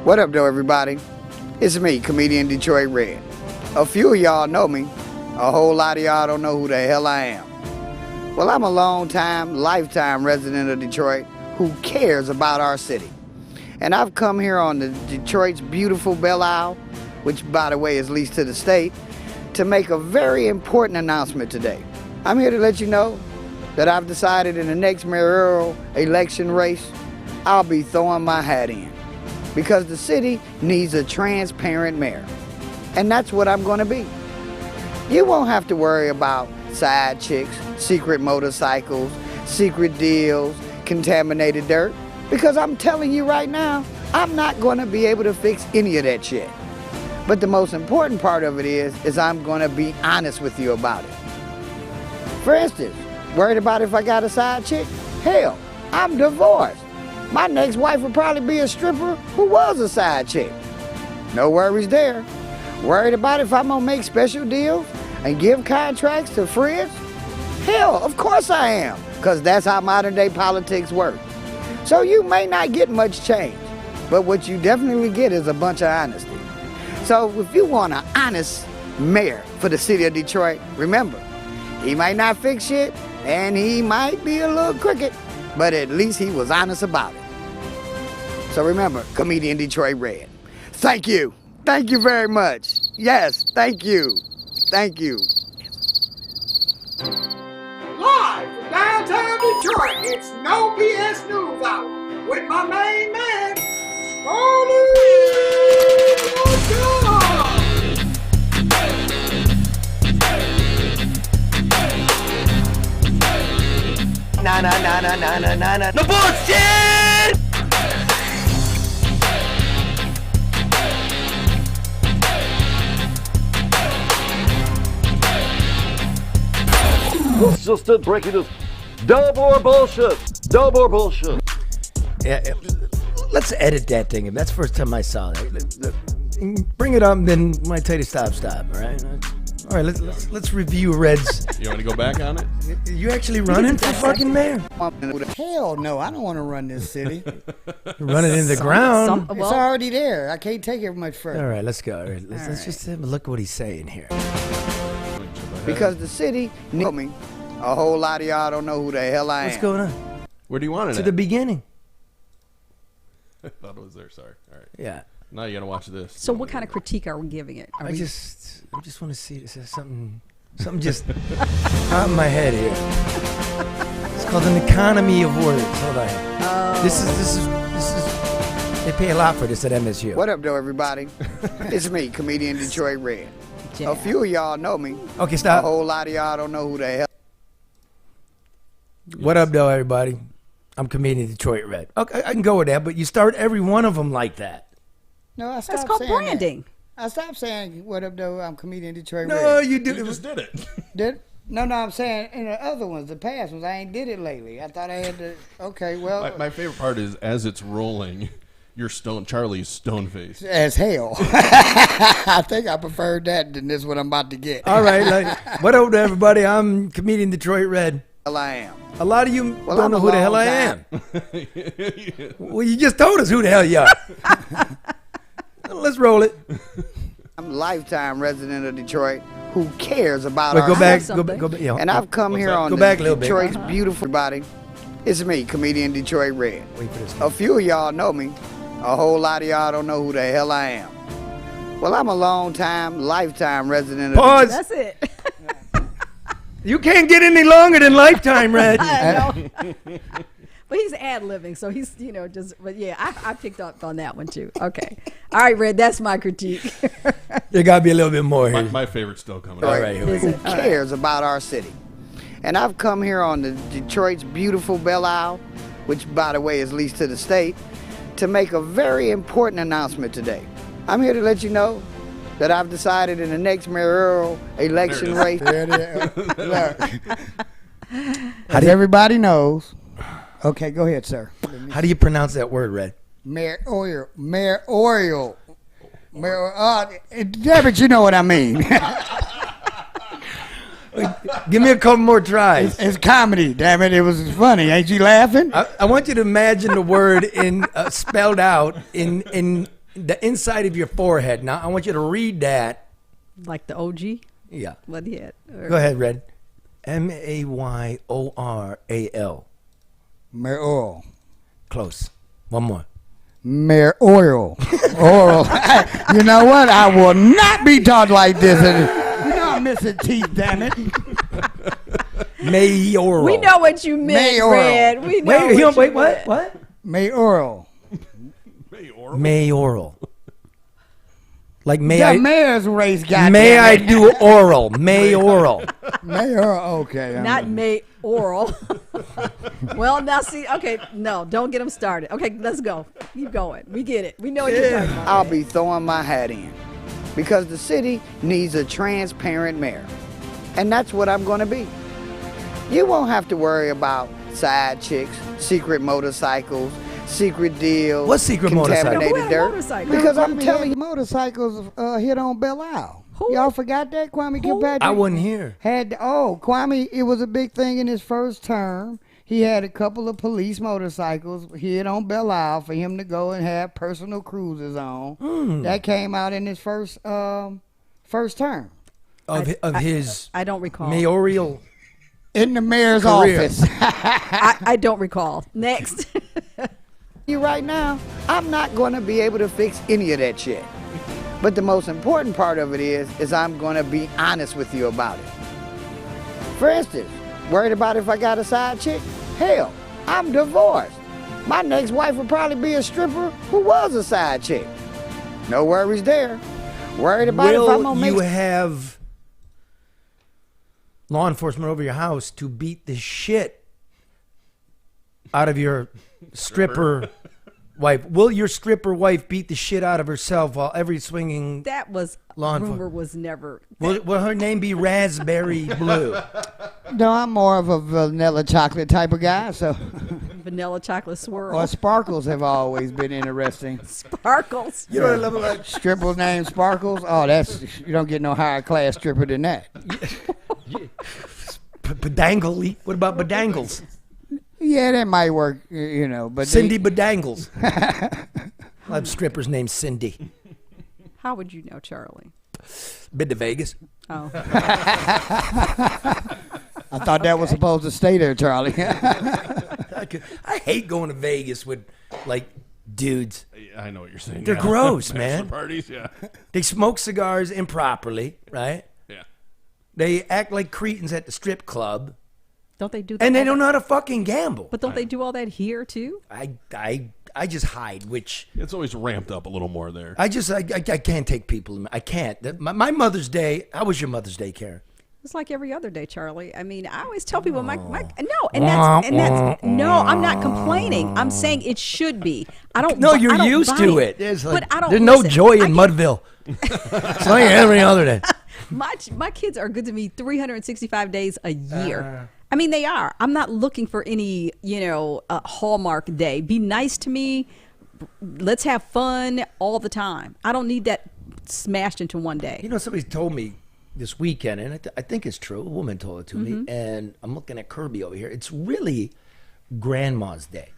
What up, though, everybody? It's me, comedian Detroit Red. A few of y'all know me. A whole lot of y'all don't know who the hell I am. Well, I'm a long-time, lifetime resident of Detroit who cares about our city. And I've come here on the Detroit's beautiful Belle Isle, which, by the way, is leased to the state, to make a very important announcement today. I'm here to let you know that I've decided in the next mayoral election race, I'll be throwing my hat in. Because the city needs a transparent mayor. And that's what I'm going to be. You won't have to worry about side chicks, secret motorcycles, secret deals, contaminated dirt. Because I'm telling you right now, I'm not going to be able to fix any of that shit. But the most important part of it is I'm going to be honest with you about it. For instance, worried about if I got a side chick? Hell, I'm divorced. My next wife would probably be a stripper who was a side chick. No worries there. Worried about if I'm gonna make special deals and give contracts to friends? Hell, of course I am, because that's how modern day politics work. So you may not get much change, but what you definitely get is a bunch of honesty. So if you want an honest mayor for the city of Detroit, remember, he might not fix shit and he might be a little crooked, but at least he was honest about it. So remember, comedian Detroit Red. Thank you. Thank you very much. Yes, thank you. Thank you. Live from downtown Detroit, it's No BS News Hour with my main man, Scotty. Na. No bullshit! It's just it, breaking news. Dub or bullshit. Dub or bullshit. Yeah, let's edit that thing. That's the first time I saw that. Bring it up, and then when I tell you to stop, all right? All right, let's review Red's. You want to go back on it? You actually running for fucking mayor? Hell no, I don't want to run this city. You're running into the ground. It's already there. I can't take it much further. All right, let's go. All right, let's just have a look at what he's saying here. Because the city needs me. A whole lot of y'all don't know who the hell I am. What's going on? Where do you want it? To the beginning. I thought it was there. Sorry. All right. Yeah. Now you gotta watch this. So what kind of critique are we giving it? I just want to see this. Something just out in my head here. It's called an economy of words. Hold on. Oh. This is. They pay a lot for this at MSU. What up, though, everybody? It's me, comedian Detroit Red. Yeah. A few of y'all know me. Okay, stop. A whole lot of y'all don't know who the hell. What up, though, everybody? I'm comedian Detroit Red. Okay, I can go with that, but you start every one of them like that. No, I stopped That's called saying branding. that. I stopped saying, what up, though, I'm comedian Detroit Red. No, you did. You just did it. Did? No, I'm saying in the other ones, the past ones, I ain't did it lately. I thought I had to, okay, well. My favorite part is as it's rolling, Charlie's stone face. As hell. I think I preferred that than this what I'm about to get. All right, what up, everybody? I'm comedian Detroit Red. Hell I am. A lot of you don't know who the hell I am. Yeah. Well, you just told us who the hell you are. Let's roll it. I'm a lifetime resident of Detroit who cares about Wait, our go back. city. Go back. Yeah. And I've come here on Go back a little bit. Detroit's beautiful body. It's me, comedian Detroit Red. Wait for this. A few of y'all know me. A whole lot of y'all don't know who the hell I am. Well, I'm a long-time, lifetime resident of Pause. That's it. You can't get any longer than lifetime, Red. I know. But he's ad-libbing, so he's, just, but yeah, I picked up on that one too. Okay. All right, Red, that's my critique. There got to be a little bit more here. My favorite's still coming. All right, here we who go. cares about our city. And I've come here on the Detroit's beautiful Belle Isle, which, by the way, is leased to the state, to make a very important announcement today. I'm here to let you know that I've decided in the next mayoral election race. As everybody knows. Okay, go ahead, sir. How do you pronounce that word, Red? Mayoral. Damn it, you know what I mean. Give me a couple more tries. It's comedy, damn it. It was funny. Ain't you laughing? I want you to imagine the word in spelled out in the inside of your forehead. Now I want you to read that. Like the OG? Yeah. What he had? Go ahead, Red. Mayoral. Mayoral. Close. One more. Mayor oil. Oral. You know what? I will not be taught like this. You know I'm missing teeth, damn it. Mayoral. We know what you meant, Mayoral. Red. We know Wait, what? Mayoral. Mayoral. Like The mayor's race, goddamn may I it. do oral? Mayoral. Mayor, okay. Not mayoral. Well, now see, okay, no, don't get them started. Okay, let's go. Keep going. We get it. We know what you're talking about. I'll be throwing my hat in because the city needs a transparent mayor, and that's what I'm going to be. You won't have to worry about side chicks, secret motorcycles, secret deals. What secret motorcycle? contaminated Who had a dirt. motorcycle? Because I'm telling you, motorcycles hit on Belle Isle. Who? Y'all forgot that? Kwame Kilpatrick I wasn't here. Kwame, it was a big thing in his first term. He had a couple of police motorcycles hit on Belle Isle for him to go and have personal cruises on. That came out in his first term. Of his I don't recall. mayoral. In the mayor's Career. office. I don't recall. Next. You right now, I'm not going to be able to fix any of that shit. But the most important part of it is I'm going to be honest with you about it. For instance, worried about if I got a side chick? Hell, I'm divorced. My next wife would probably be a stripper who was a side chick. No worries there. Worried about if I'm Will going to you make... have law enforcement over your house to beat the shit out of your stripper wife? Will your stripper wife beat the shit out of herself while every swinging... That was, Law rumor enforcement. was never. Will her name be Raspberry Blue? No, I'm more of a vanilla chocolate type of guy, so... Vanilla chocolate swirl. Or sparkles have always been interesting. Sparkles. You know what I love about... Stripper named Sparkles? Oh, you don't get no higher class stripper than that. Bedangle. What about Bedangles? Yeah, that might work, you know, but Cindy Bedangles. I have strippers named Cindy. How would you know, Charlie? Been to Vegas. Oh. I thought that was supposed to stay there, Charlie. I hate going to Vegas with, like, dudes. I know what you're saying. They're yeah. gross, Bachelor man. Parties, yeah. They smoke cigars improperly, right? Yeah. They act like cretins at the strip club, Don't they do that? and they all don't that- know how to fucking gamble. But don't they do all that here, too? I just hide, which It's always ramped up a little more there. I can't take people. I can't. My Mother's Day. How was your Mother's Day, Karen? It's like every other day, Charlie. I mean, I always tell people no, and that's no. I'm not complaining. I'm saying it should be. I don't. No, I you're don't used buy to it. it. But I don't. There's no listen, joy I in get- Mudville. It's like every other day. My kids are good to me 365 days a year. I mean, they are. I'm not looking for any, Hallmark day. Be nice to me. Let's have fun all the time. I don't need that smashed into one day. You know, somebody told me this weekend, and I think it's true. A woman told it to me, and I'm looking at Kirby over here. It's really Grandma's Day.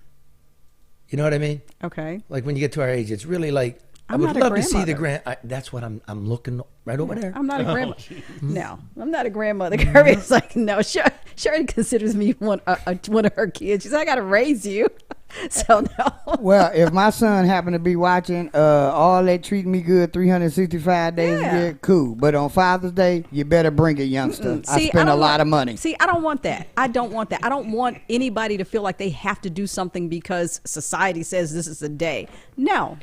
You know what I mean? Okay. Like when you get to our age, it's really like I'm I would not a love to see the grandmother. That's what I'm looking right over there. I'm not a grandma. No, I'm not a grandmother. Kirby's like, no, Shirley considers me one of her kids. She's like, I got to raise you. So, no. Well, if my son happened to be watching all that treating me good 365 days a Yeah. year, cool. But on Father's Day, you better bring a youngster. I See, spend a don't lot want- of money. See, I don't want that. I don't want that. I don't want anybody to feel like they have to do something because society says this is a day. No.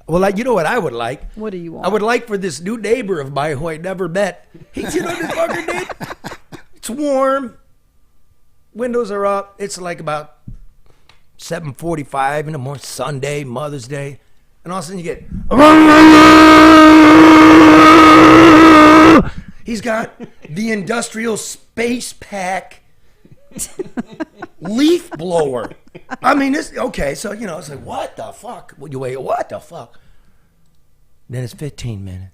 Well, you know what I would like? What do you want? I would like for this new neighbor of mine who I never met. He's, you know this fucker did? It's warm. Windows are up. It's like about 7:45 in the morning, Sunday, Mother's Day. And all of a sudden you get... He's got the industrial space pack leaf blower. I mean, okay, so, it's like, what the fuck? What the fuck? Then it's 15 minutes.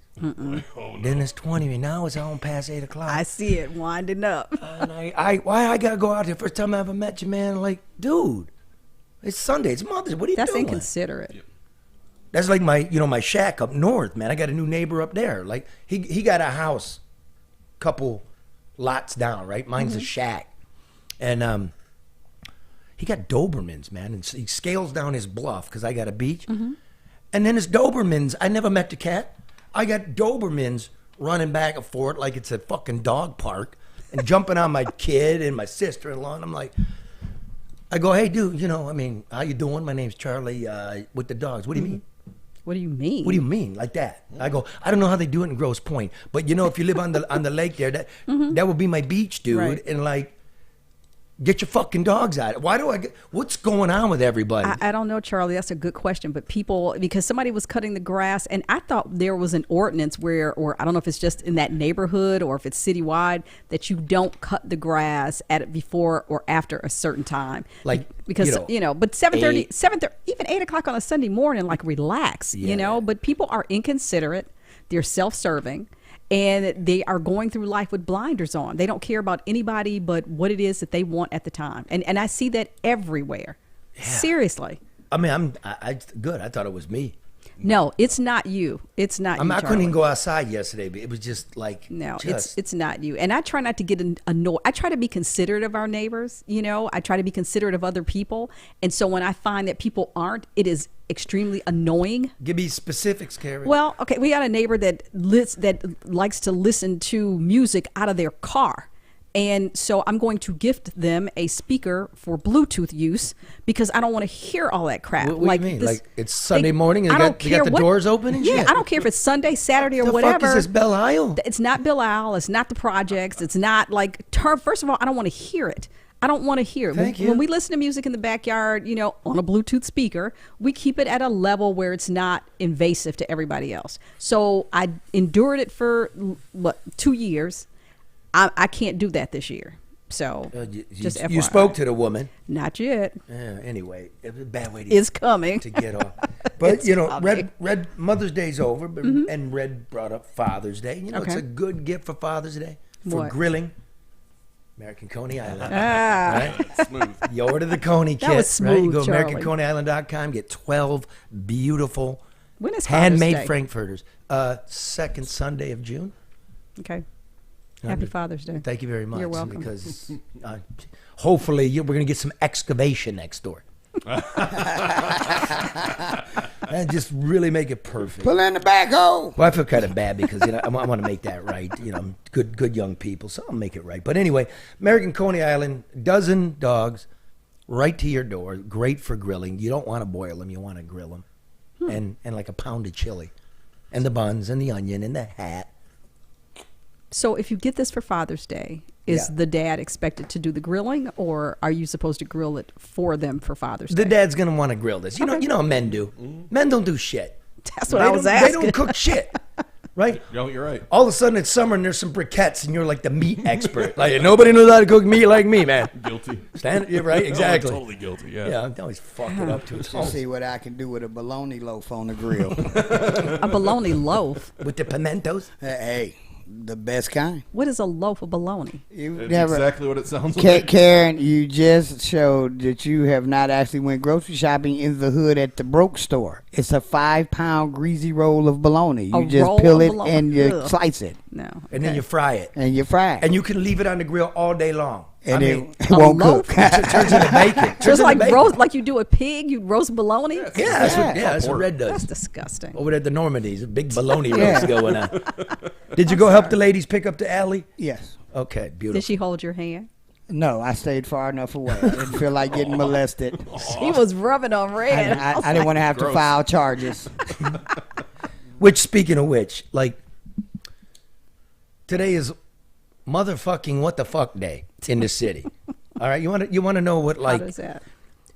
Then it's 20 minutes. Now it's on past 8 o'clock. I see it winding up. And why I gotta go out there? First time I ever met you, man. Like, dude, it's Sunday. It's Mother's. What are you That's doing? inconsiderate. That's like my shack up north, man. I got a new neighbor up there. Like he got a house, couple lots down, right? Mine's a shack, and he got Dobermans, man, and he scales down his bluff because I got a beach, and then his Dobermans. I never met the cat. I got Dobermans running back and forth like it's a fucking dog park and jumping on my kid and my sister-in-law, and I'm like. I go, hey, dude, how you doing? My name's Charlie with the dogs. What do you mean? What do you mean? What do you mean? Like that? I go, I don't know how they do it in Grosse Pointe, but if you live on the lake there, that would be my beach, dude. Right. And like, get your fucking dogs out. Why do what's going on with everybody? I don't know, Charlie. That's a good question. But because somebody was cutting the grass, and I thought there was an ordinance or I don't know if it's just in that neighborhood or if it's citywide, that you don't cut the grass before or after a certain time. Like, because, but 7:30, even 8 o'clock on a Sunday morning, like relax, but people are inconsiderate. They're self-serving. And they are going through life with blinders on. They don't care about anybody but what it is that they want at the time. And I see that everywhere. Yeah. Seriously. I mean, I good. I thought it was me. No, it's not you. It's not you, I couldn't even go outside yesterday, but it was just like it's not you. And I try not to get annoyed. I try to be considerate of our neighbors. I try to be considerate of other people. And so when I find that people aren't, it is extremely annoying. Give me specifics, Carrie. Well, okay, we got a neighbor that likes to listen to music out of their car. And so I'm going to gift them a speaker for Bluetooth use because I don't want to hear all that crap. What do you mean? Like it's Sunday morning and they got the doors open and shit? Yeah, I don't care if it's Sunday, Saturday, or whatever. The fuck is this, Belle Isle? It's not Belle Isle. It's not the projects. It's not like, first of all, I don't want to hear it. I don't want to hear it. Thank you. When we listen to music in the backyard, on a Bluetooth speaker, we keep it at a level where it's not invasive to everybody else. So I endured it for 2 years. I can't do that this year. So just FYI. You spoke to the woman. Not yet. Anyway, it was a bad way it's coming to get off. But Red Mother's Day's over, and Red brought up Father's Day. It's a good gift for Father's Day for grilling. American Coney Island. Right? Smooth. You order the Coney kit. That was smooth, right? You go to Charlie. AmericanConeyIsland.com, get 12 beautiful when is Father's handmade Day? Frankfurters. Second Sunday of June. Okay. Happy Father's Day. Thank you very much. You're welcome. Because hopefully we're going to get some excavation next door. And just really make it perfect. Pull in the backhoe. Well, I feel kind of bad because I want to make that right. Good young people, so I'll make it right. But anyway, American Coney Island, dozen dogs, right to your door. Great for grilling. You don't want to boil them; you want to grill them, and like a pound of chili, and the buns, and the onion, and the hat. So if you get this for Father's Day, is the dad expected to do the grilling, or are you supposed to grill it for them for Father's Day? The dad's gonna want to grill this. You know how men do. Men don't do shit. That's what I was asking. They don't cook shit, right? No, you're right. All of a sudden it's summer and there's some briquettes and you're like the meat expert. Like nobody knows how to cook meat like me, man. Guilty. You're right, exactly. Oh, I'm totally guilty. Yeah. Yeah, I'm always fucking up to it. Let's see what I can do with a bologna loaf on the grill. A bologna loaf. With the pimentos. Hey. The best kind. What is a loaf of bologna? That's exactly what it sounds like. Karen, you just showed that you have not actually went grocery shopping in the hood at the broke store. It's a 5-pound greasy roll of bologna. You just peel it and you slice it. No. And then you fry it. And you fry it. And you can leave it on the grill all day long. And it won't cook. It turns into bacon. Just like roast, like you do a pig, you roast bologna? That's what Red does. That's disgusting. Over at the Normandy's, a big bologna roast going on. Did you go help the ladies pick up the alley? Yes. Okay, beautiful. Did she hold your hand? No, I stayed far enough away. I didn't feel like getting molested. She was rubbing on Red. I didn't want to have to file charges. Which, speaking of which, like, today is motherfucking what the fuck day in the city. All right, you want to know what, like, how does that?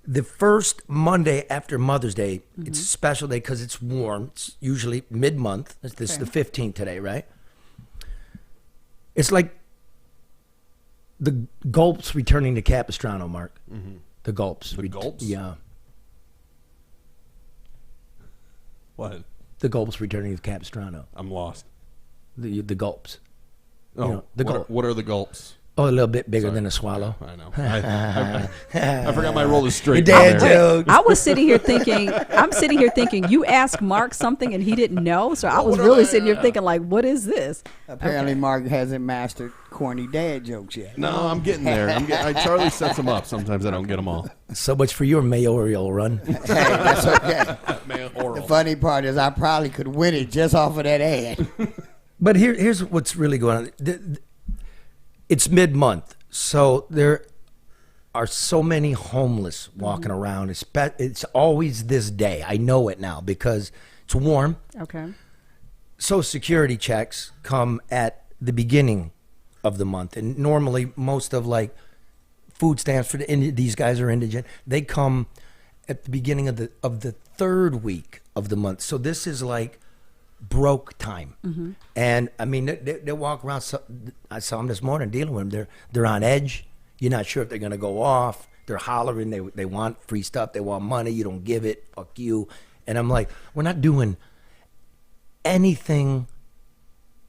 The first Monday after Mother's Day, it's a special day because it's warm. It's usually mid-month. This is the 15th today, right? It's like the Gulps returning to Capistrano, Mark. Mm-hmm. The Gulps. The Gulps? Yeah. What? The Gulps returning to Capistrano. I'm lost. The Gulps. Oh, the Gulp. what are the gulps? Oh, a little bit bigger than a swallow. I know. I forgot my roll is straight. Dad there. joke. I was sitting here thinking, you asked Mark something and he didn't know. So I was really sitting here thinking, like, what is this? Apparently, Mark hasn't mastered corny dad jokes yet. No, I'm getting there. Charlie sets them up. Sometimes I don't get them all. So much for your mayoral run. Hey, that's okay. Man, The oral. funny part is I probably could win it just off of that ad. But here's what's really going on. It's mid-month, so there are so many homeless walking around. It's always this day. I know it now because it's warm. Okay. Social Security checks come at the beginning of the month, and normally most of like food stamps for these guys are indigent. They come at the beginning of the third week of the month. So this is like broke time. And I mean they walk around. I saw them this morning dealing with them. They're on edge. You're not sure if they're gonna go off. They're hollering. They want free stuff. They want money. You don't give it. Fuck you. And I'm like, we're not doing anything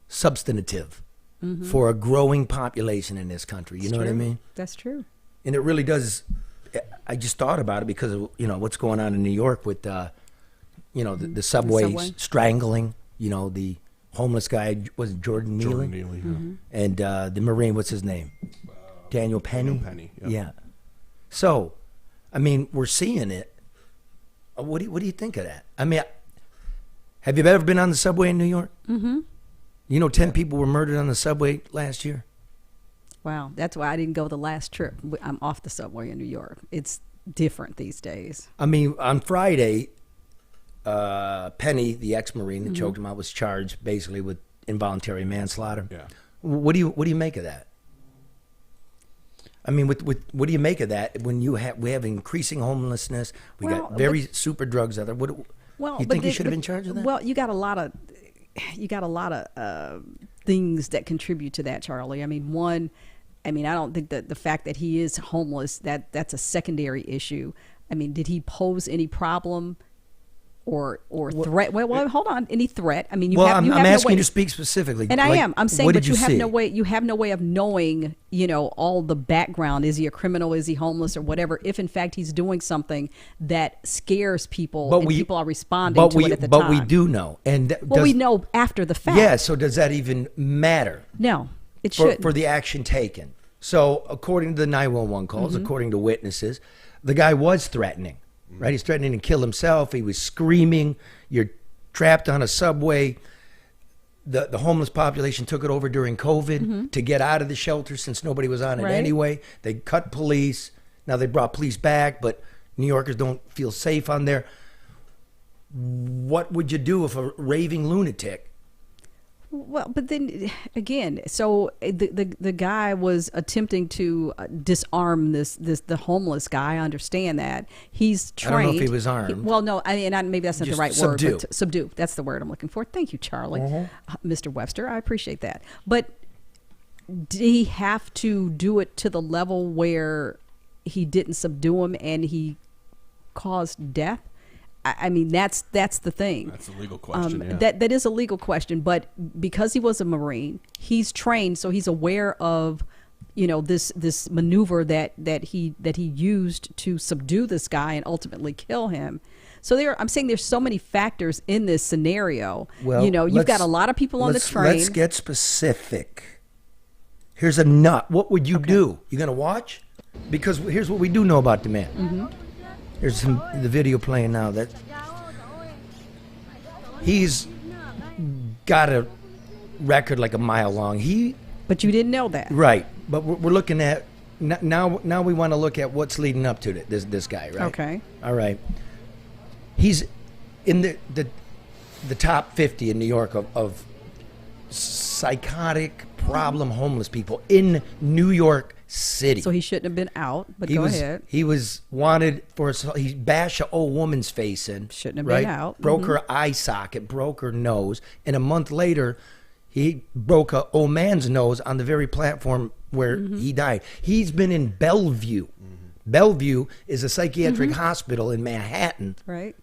substantive for a growing population in this country. You know what I mean? That's true. And it really does. I just thought about it because of what's going on in New York with the subway subway. strangling. The homeless guy was Jordan Neely, Jordan Neely, yeah. and the Marine. What's his name? Daniel Penny. Penny, yep. Yeah. So, I mean, we're seeing it. What do you think of that? I mean, have you ever been on the subway in New York? Mm-hmm. 10 people were murdered on the subway last year. Wow. That's why I didn't go the last trip. I'm off the subway in New York. It's different these days. I mean, on Friday, Penny, the ex-Marine that choked him out, was charged basically with involuntary manslaughter. Yeah. What do you make of that? I mean, what do you make of that when we have increasing homelessness? We got very super drugs out there. You think you should have been charged with that? Well, you got a lot of things that contribute to that, Charlie. I mean, I don't think that the fact that he is homeless that's a secondary issue. I mean, did he pose any problem or threat? Well, hold on. Any threat? I mean, I'm no asking way, you to speak specifically. and I am. I'm saying, but you have see? no way. You have no way of knowing, all the background. Is he a criminal? Is he homeless or whatever? If in fact he's doing something that scares people, and people are responding to it at the time. But we do know, and we know after the fact. Yeah. So does that even matter? No, it should for the action taken. So according to the 911 calls, according to witnesses, the guy was threatening. Right, he's threatening to kill himself. He was screaming. You're trapped on a subway. The homeless population took it over during COVID to get out of the shelter since nobody was on it anyway. They cut police. Now they brought police back, but New Yorkers don't feel safe on there. What would you do if a raving lunatic? Well, but then again, so the guy was attempting to disarm the homeless guy. I understand that he's trained. I don't know if he was armed. Maybe that's not the Just right subdue. word. But subdue. That's the word I'm looking for. Thank you, Charlie, Mr. Webster. I appreciate that. But did he have to do it to the level where he didn't subdue him and he caused death? I mean, that's the thing. That's a legal question. That is a legal question, but because he was a Marine, he's trained, so he's aware of, this maneuver that he used to subdue this guy and ultimately kill him. So I'm saying there's so many factors in this scenario. Well, you've got a lot of people on the train. Let's get specific. Here's a nut. What would you do? You gonna watch? Because here's what we do know about the man. There's the video playing now that he's got a record like a mile long. But you didn't know that, right? But we're looking at now. Now we want to look at what's leading up to this guy, right? Okay. All right. He's in the top 50 in New York of psychotic problem homeless people in New York City. So he shouldn't have been out, but go ahead. He was wanted for he bashed an old woman's face in. Shouldn't have been out. Broke her eye socket, broke her nose, and a month later, he broke an old man's nose on the very platform where he died. He's been in Bellevue. Bellevue is a psychiatric hospital in Manhattan. Right.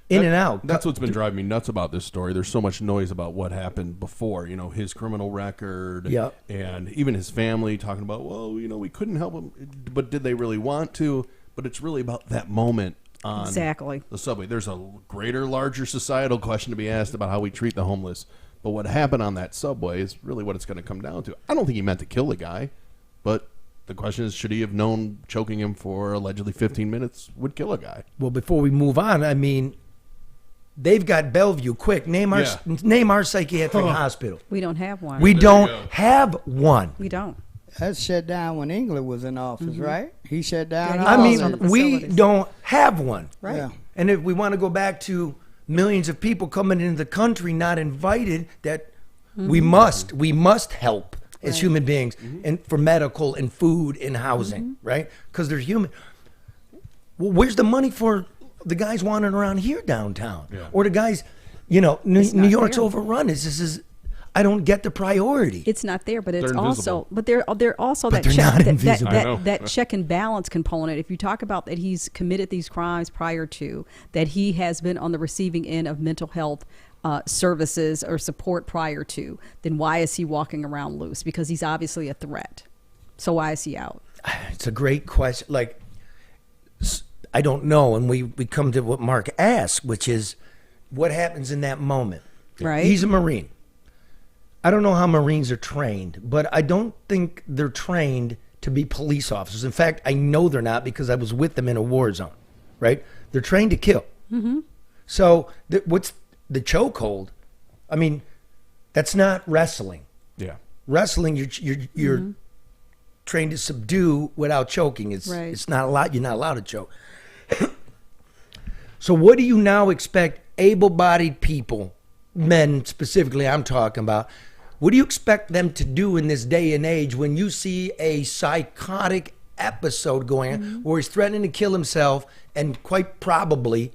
in and out. That's what's been driving me nuts about this story. There's so much noise about what happened before, his criminal record, Yep. and even his family talking about, well, we couldn't help him, but did they really want to? But it's really about that moment on Exactly. the subway. There's a greater, larger societal question to be asked about how we treat the homeless, but what happened on that subway is really what it's going to come down to. I don't think he meant to kill the guy, but the question is, should he have known choking him for allegedly 15 minutes would kill a guy? Well, before we move on, I mean, they've got Bellevue. Quick, name our psychiatric hospital. We don't have one. We There you don't go. have one. We don't. That shut down when England was in office, right? He shut down. Yeah, he all I was mean, on the that. we facilities. don't have one. Right. Yeah. And if we want to go back to millions of people coming into the country not invited, that we must help as human beings and for medical and food and housing, right? Because they're human. Well, where's the money for the guys wandering around here downtown, or the guys, New not York's there. overrun. This is I don't get the priority. It's not there, but it's They're also, invisible. they're also But that they're not check, invisible. I know. that check and balance component. If you talk about that he's committed these crimes prior to, that he has been on the receiving end of mental health services or support prior to, then why is he walking around loose? Because he's obviously a threat. So why is he out? It's a great question. Like, I don't know. And we come to what Mark asked, which is what happens in that moment. Right. He's a Marine. I don't know how Marines are trained, but I don't think they're trained to be police officers. In fact, I know they're not because I was with them in a war zone, right? They're trained to kill. Mm-hmm. So what's the chokehold? I mean, that's not wrestling. Yeah. Wrestling, you're trained to subdue without choking. It's not allowed. You're not allowed to choke. So what do you now expect able-bodied people, men specifically I'm talking about, what do you expect them to do in this day and age when you see a psychotic episode going on where he's threatening to kill himself and quite probably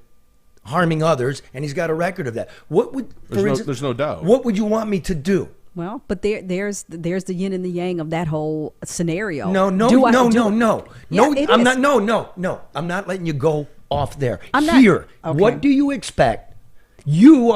harming others, and he's got a record of that? What would, There's no doubt. what would you want me to do? Well, but there's the yin and the yang of that whole scenario. No, Yeah, it I'm is. not. No. I'm not letting you go off there. I'm not- Here, okay. what do you expect? You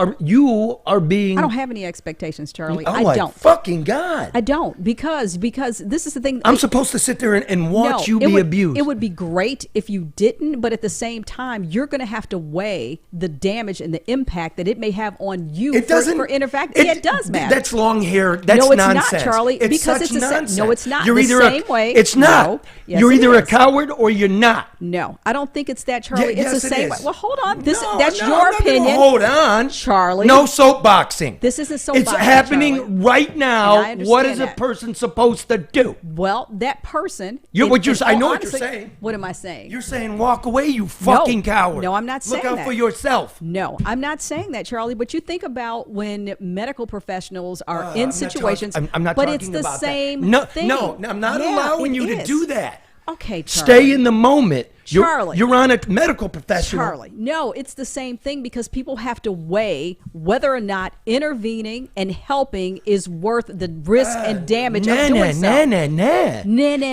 are being. I don't have any expectations, Charlie. Oh I my don't. fucking God! I don't because this is the thing. I'm supposed to sit there and watch you it be would, abused. It would be great if you didn't, but at the same time, you're going to have to weigh the damage and the impact that it may have on you. It doesn't. For it does matter. That's long hair. That's No, it's nonsense. not, Charlie, It's because such it's the same- nonsense. no, it's not You're the either same way. It's not. No. Yes, You're it either a is. coward or you're not. No, I don't think it's that, Charlie. Yeah, it's yes, the it same is. way. Well, hold on. That's No, your I'm not gonna opinion. Hold on, Charlie. No soapboxing. This isn't It's soapboxing, happening Charlie. right And now. I understand What is a that. person supposed to do? Well, that person. I know what you're honestly, saying. What am I saying? You're saying walk away, you fucking coward. No, I'm not saying Look out that. for yourself. No, I'm not saying that, Charlie. But you think about when medical professionals are I'm in not situations. talking- I'm not but talking it's the about same that. No, thing. no, I'm not Yeah, allowing it you to is. do that. Okay, Charlie. Stay in the moment. Charlie. You're on a medical professional. Charlie, no, it's the same thing because people have to weigh whether or not intervening and helping is worth the risk and damage of doing so.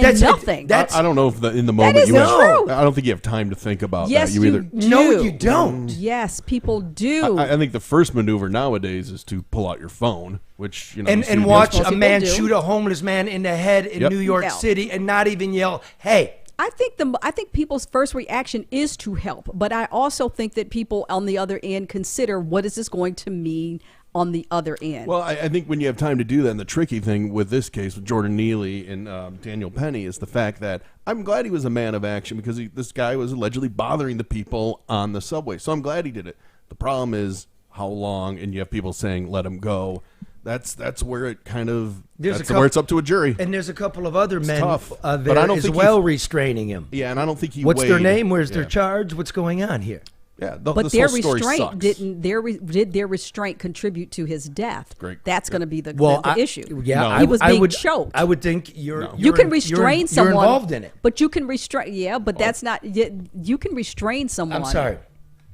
That's nothing. That's I don't know if in the moment is you the have, truth. I don't think you have time to think about Yes, that. You either do. no, you don't. Yes, people do. I think the first maneuver nowadays is to pull out your phone, which you see And the watch news- a people man do. shoot a homeless man in the head in Yep. New York No. City and not even yell, "Hey." I think people's first reaction is to help, but I also think that people on the other end consider what is this going to mean on the other end. Well, I think when you have time to do that, and the tricky thing with this case with Jordan Neely and Daniel Penny is the fact that I'm glad he was a man of action because this guy was allegedly bothering the people on the subway. So I'm glad he did it. The problem is how long, and you have people saying let him go. That's where it kind of where it's up to a jury. And there's a couple of other men tough, there but I don't as think well restraining him. Yeah, and I don't think he. What's their weighed- name? Where's their yeah. charge? What's going on here? Yeah, but this their whole story restraint sucks. did their restraint contribute to his death? Great. That's going to be the issue. Yeah, No. He was being would, choked. I would think you're. No. You can you're- restrain someone. You're involved in it. But you can restrain. Yeah, but that's not. You can restrain someone.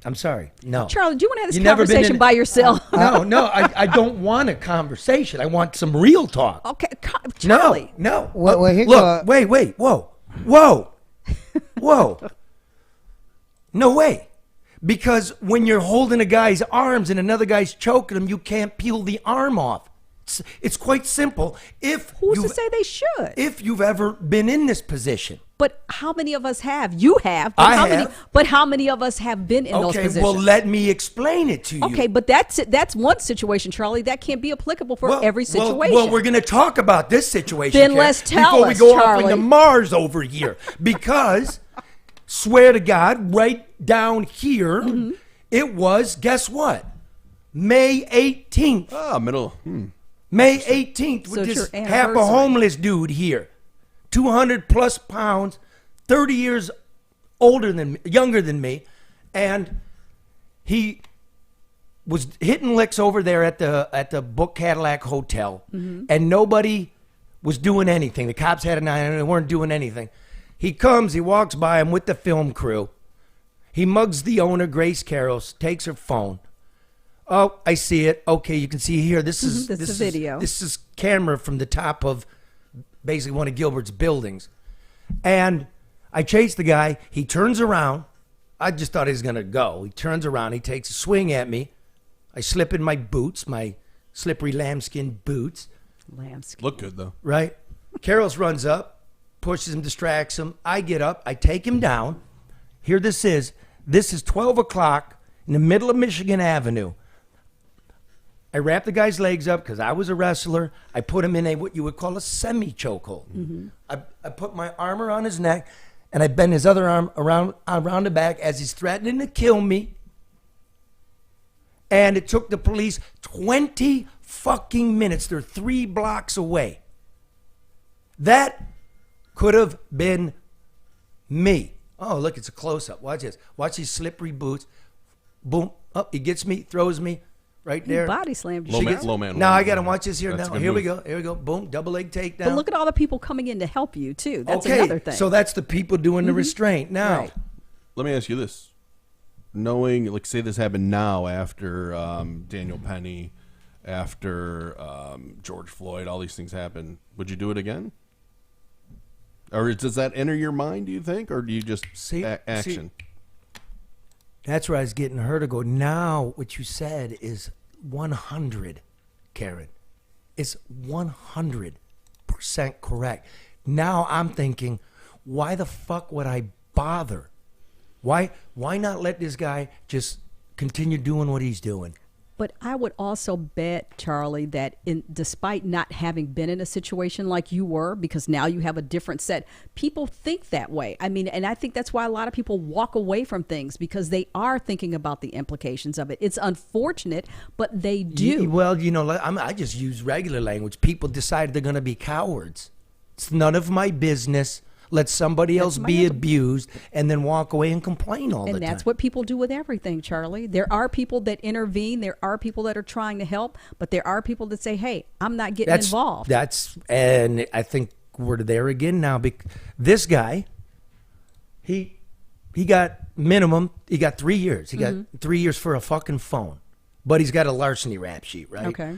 I'm sorry. No. Charlie, do you want to have this You've never been conversation in- by yourself? No, I don't want a conversation. I want some real talk. Okay, Charlie. No. Well, here Look, go- wait. Whoa. No way. Because when you're holding a guy's arms and another guy's choking him, you can't peel the arm off. It's quite simple. Who's to say they should? If you've ever been in this position. But how many of us have? You have. But I how have. Many, but how many of us have been in those positions? Okay, well, let me explain it to you. Okay, but that's one situation, Charlie. That can't be applicable for every situation. Well, we're going to talk about this situation. Then Karen, let's tell before us, we go Charlie. off into Mars over here. Because, swear to God, right down here, it was, guess what? May 18th. Ah, middle. May 18th So with it's this your half a anniversary. homeless dude here. 200 plus pounds, 30 years younger than me, and he was hitting licks over there at the Book Cadillac Hotel, and nobody was doing anything. The cops had an eye on him, they weren't doing anything. He comes, he walks by him with the film crew. He mugs the owner, Grace Carroll, takes her phone. Oh, I see it. Okay, you can see here. This is This is a video. This is camera from the top of basically one of Gilbert's buildings. And I chase the guy. He turns around. I just thought he was going to go. He turns around. He takes a swing at me. I slip in my boots, my slippery lambskin boots, Lambskin. Look good, though. right? Carol's runs up, pushes him, distracts him. I get up. I take him down. Here this is. This is 12 o'clock in the middle of Michigan Avenue. I wrapped the guy's legs up because I was a wrestler. I put him in what you would call a semi-chokehold. I put my arm around his neck, and I bent his other arm around the back as he's threatening to kill me. And it took the police 20 fucking minutes. They're 3 blocks away. That could have been me. Oh, look, it's a close-up. Watch this. Watch these slippery boots. Boom. Up, he gets me, throws me. Right there. Body slammed you. Low man. Now I got to watch this here. That's a Now good here we move. go. Here we go. Boom. Double leg takedown. But look at all the people coming in to help you too. That's okay, another thing. so that's the people doing the restraint. Now, Right. Let me ask you this. Knowing, like, say this happened now after Daniel Penny, after George Floyd, all these things happen, would you do it again? Or does that enter your mind, do you think? Or do you just action? that's where I was getting her to go. Now, what you said is 100, Karen. It's 100% correct. Now I'm thinking, why the fuck would I bother? Why not let this guy just continue doing what he's doing? But I would also bet, Charlie, that despite not having been in a situation like you were, because now you have a different set, people think that way. I mean, and I think that's why a lot of people walk away from things, because they are thinking about the implications of it. It's unfortunate, but they do. Well, you know, I just use regular language. People decide they're going to be cowards. It's none of my business. Let somebody else be abused and then walk away and complain all the time. And that's what people do with everything, Charlie. There are people that intervene. There are people that are trying to help, but there are people that say, hey, I'm not getting involved. And I think we're there again now. This guy, he got minimum, he got 3 years. He got 3 years for a fucking phone, but he's got a larceny rap sheet, right? Okay.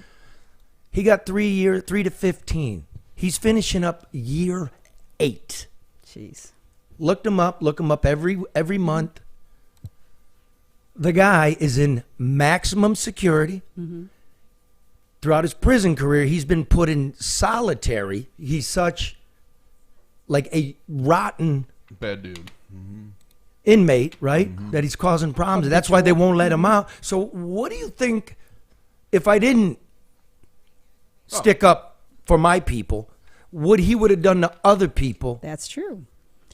He got 3 years, 3 to 15. He's finishing up year 8. Jeez. Look him up every month. The guy is in maximum security. Throughout his prison career, he's been put in solitary. He's such like a rotten Bad dude. inmate, right? That he's causing problems. And that's why they won't let him out. So what do you think if I didn't stick up for my people, what he would have done to other people? That's true.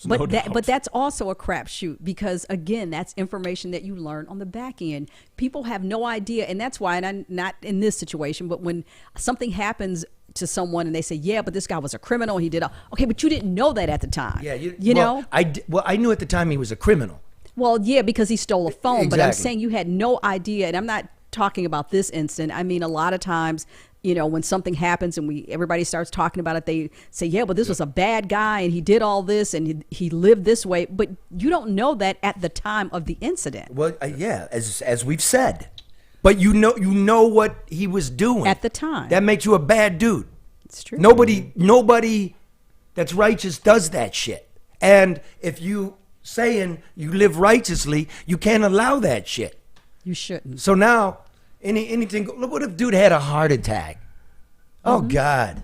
No But doubt. but that's also a crapshoot, because again, that's information that you learn on the back end. People have no idea, and that's why. And I'm not in this situation, but when something happens to someone and they say, "Yeah, but this guy was a criminal. He did all." Okay, but you didn't know that at the time. Yeah, you well, know. I knew at the time he was a criminal. Well, yeah, because he stole a phone. But I'm Exactly. saying you had no idea, and I'm not talking about this instant. I mean, a lot of times, you know, when something happens and everybody starts talking about it, they say, yeah, but this was a bad guy and he did all this and he lived this way. But you don't know that at the time of the incident. Well, yeah, as we've said, but you know what he was doing At the time. That makes you a bad dude. It's true. Nobody that's righteous does that shit. And if you saying you live righteously, you can't allow that shit. You shouldn't. So now, anything. Look, what if dude had a heart attack? Oh God.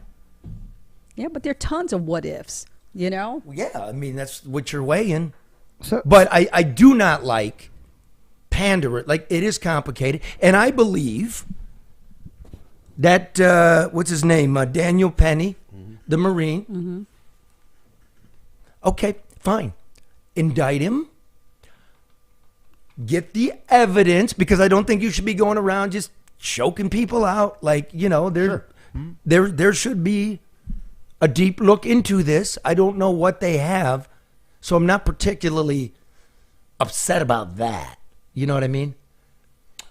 Yeah, but there are tons of what ifs. You know. Yeah, I mean that's what you're weighing. So, But I do not like pandering. Like, it is complicated, and I believe that what's his name, Daniel Penny, the Marine. Okay, fine, indict him. Get the evidence, because I don't think you should be going around just choking people out. Like, you know, there should be a deep look into this. I don't know what they have, so I'm not particularly upset about that. You know what I mean?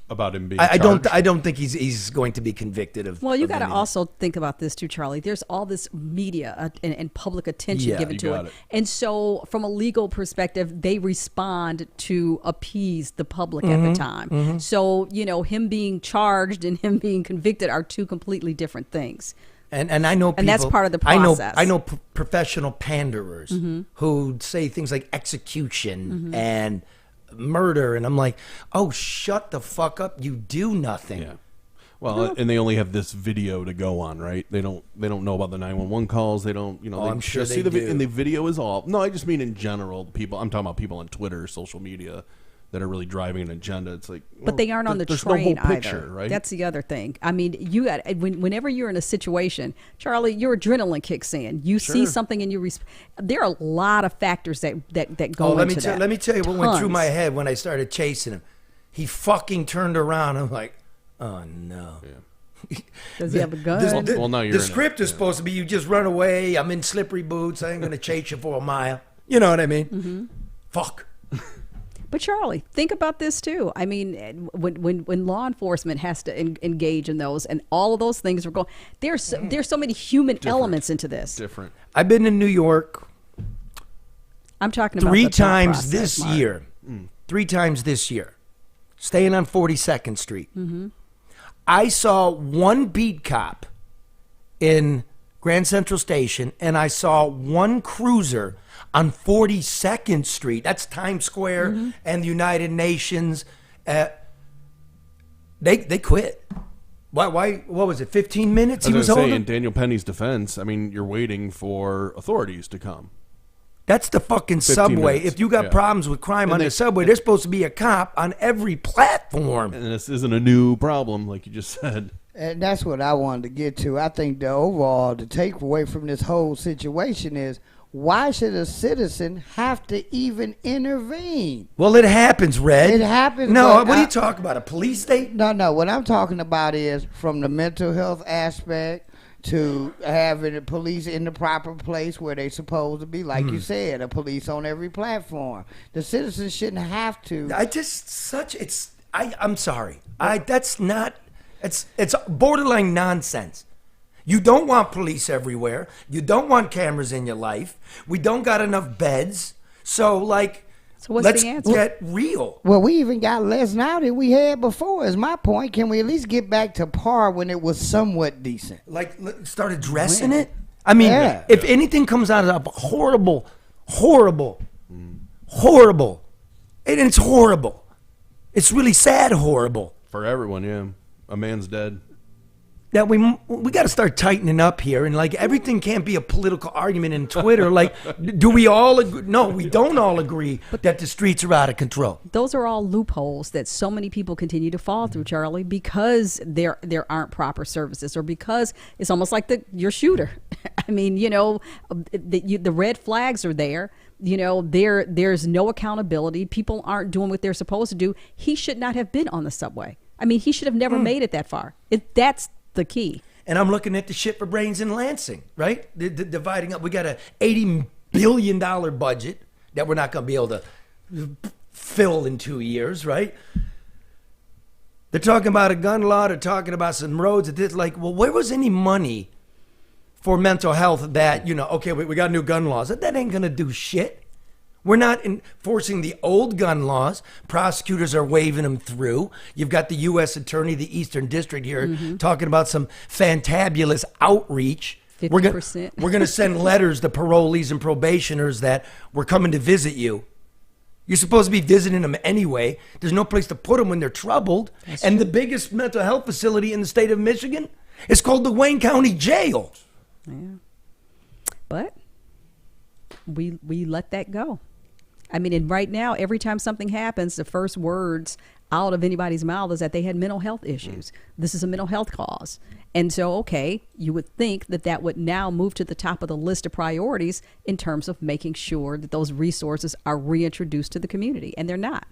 About him being I charged? don't think he's going to be convicted of. Well, you of got to any- also think about this too, Charlie. There's all this media and public attention Yeah, given you to got it. it. And so from a legal perspective, they respond to appease the public at the time. So, you know, him being charged and him being convicted are two completely different things. And I know people, And that's part of the I process. know professional panderers who say things like execution and murder, and I'm like, oh, shut the fuck up! You do nothing. Yeah. Well, and they only have this video to go on, right? They don't know about the 911 calls. They don't, you know. Oh, I'm sure see they do. and the video is all. No, I just mean in general. People. I'm talking about people on Twitter, social media, that are really driving an agenda. It's like, But they aren't on the there's train no whole picture, either. right? That's the other thing. I mean, you got whenever you're in a situation, Charlie, your adrenaline kicks in. You see something and there are a lot of factors that go let into that. let me tell you what went through Tons. my head when I started chasing him. He fucking turned around. I'm like, oh no. Does he have a gun? Well, now you're the in it. script is supposed to be you just run away. I'm in slippery boots. I ain't gonna chase you for a mile. You know what I mean? Fuck. But Charlie, think about this too. I mean, when law enforcement has to engage in those, and all of those things are going, there's so many human elements into this. Different. I've been in New York I'm talking about three the thought times process, this Mark. year. 3 times this year. Staying on 42nd Street. I saw one beat cop in Grand Central Station, and I saw one cruiser on 42nd Street. That's Times Square and the United Nations. They quit. Why? What was it? 15 minutes he was I was gonna say, holding. in Daniel Penny's defense, I mean, you're waiting for authorities to come. That's the fucking 15 subway. minutes. If you got Yeah. problems with crime And on they- the subway, there's supposed to be a cop on every platform. And this isn't a new problem, like you just said. And that's what I wanted to get to. I think the takeaway from this whole situation is, why should a citizen have to even intervene? Well, it happens, Red. It happens, No, but what are you talking about? A police state? No. What I'm talking about is from the mental health aspect to having the police in the proper place where they're supposed to be. Like you said, a police on every platform. The citizens shouldn't have to. I'm sorry. It's borderline nonsense. You don't want police everywhere. You don't want cameras in your life. We don't got enough beds. So what's let's the answer? get real. Well, we even got less now than we had before, is my point. Can we at least get back to par when it was somewhat decent? Like, start addressing it. I mean, Yeah. if anything comes out of horrible, and it's horrible. It's really sad, horrible. For everyone, yeah. A man's dead. That we got to start tightening up here, and like everything can't be a political argument in Twitter. Like, do we all agree? No, we don't all agree that the streets are out of control. Those are all loopholes that so many people continue to fall through, Charlie, because there aren't proper services, or because it's almost like your shooter. I mean, you know, the red flags are there. You know, there's no accountability. People aren't doing what they're supposed to do. He should not have been on the subway. I mean, he should have never made it that far. That's the key. And I'm looking at the shit for brains in Lansing, right? The dividing up. We got a $80 billion budget that we're not going to be able to fill in 2 years, right? They're talking about a gun law. They're talking about some roads. It's like, well, where was any money for mental health that, you know, okay, we got new gun laws. That ain't going to do shit. We're not enforcing the old gun laws. Prosecutors are waving them through. You've got the U.S. Attorney, the Eastern District here, talking about some fantabulous outreach. 50%. We're going to send letters to parolees and probationers that we're coming to visit you. You're supposed to be visiting them anyway. There's no place to put them when they're troubled. And the biggest mental health facility in the state of Michigan is called the Wayne County Jail. Yeah. But we let that go. I mean, and right now, every time something happens, the first words out of anybody's mouth is that they had mental health issues. This is a mental health cause. And so, okay, you would think that that would now move to the top of the list of priorities in terms of making sure that those resources are reintroduced to the community. And they're not.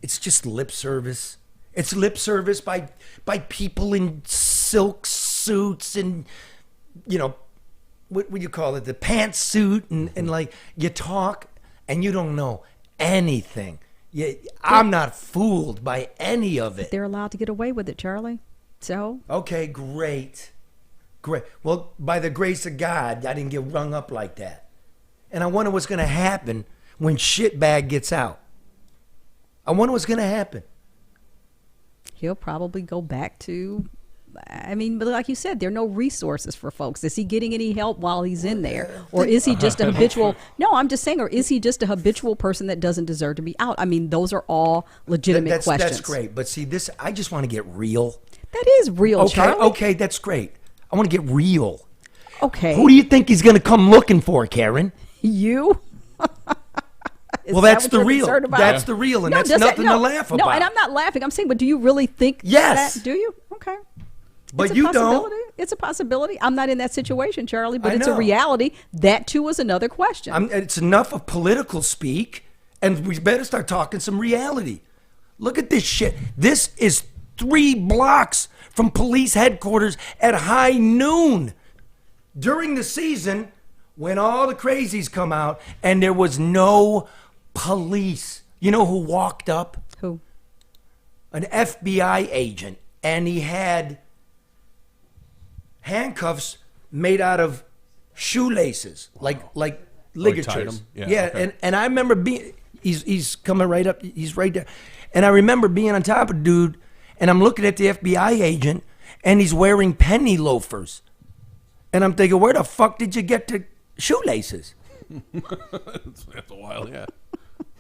It's just lip service. It's lip service by people in silk suits and, you know, what would you call it? The pantsuit and like you talk and you don't know anything. I'm not fooled by any of it. They're allowed to get away with it, Charlie. So? Okay, great. Well, by the grace of God, I didn't get rung up like that. And I wonder what's going to happen when shitbag gets out. I wonder what's going to happen. He'll probably go back to, I mean, but like you said, there are no resources for folks. Is he getting any help while he's in there? Or is he just a habitual, no, I'm just saying, or is he just a habitual person that doesn't deserve to be out? I mean, those are all legitimate questions. That's great. But see, this, I just want to get real. That is real, Charlie. Okay, that's great. I want to get real. Okay. Who do you think he's going to come looking for, Karen? You? Well, that's the real. That's the real, and that's nothing to laugh about. No, and I'm not laughing. I'm saying, but do you really think yes. that? Do you? Okay. But you don't. It's a possibility. I'm not in that situation, Charlie, but it's a reality. That, too, is another question. It's enough of political speak, and we better start talking some reality. Look at this shit. This is 3 blocks from police headquarters at high noon during the season when all the crazies come out and there was no police. You know who walked up? Who? An FBI agent, and he had handcuffs made out of shoelaces, like ligatures. Okay. And I remember being he's coming right up, he's right there. And I remember being on top of the dude, and I'm looking at the FBI agent, and he's wearing penny loafers. And I'm thinking, where the fuck did you get the shoelaces? That's a while, yeah.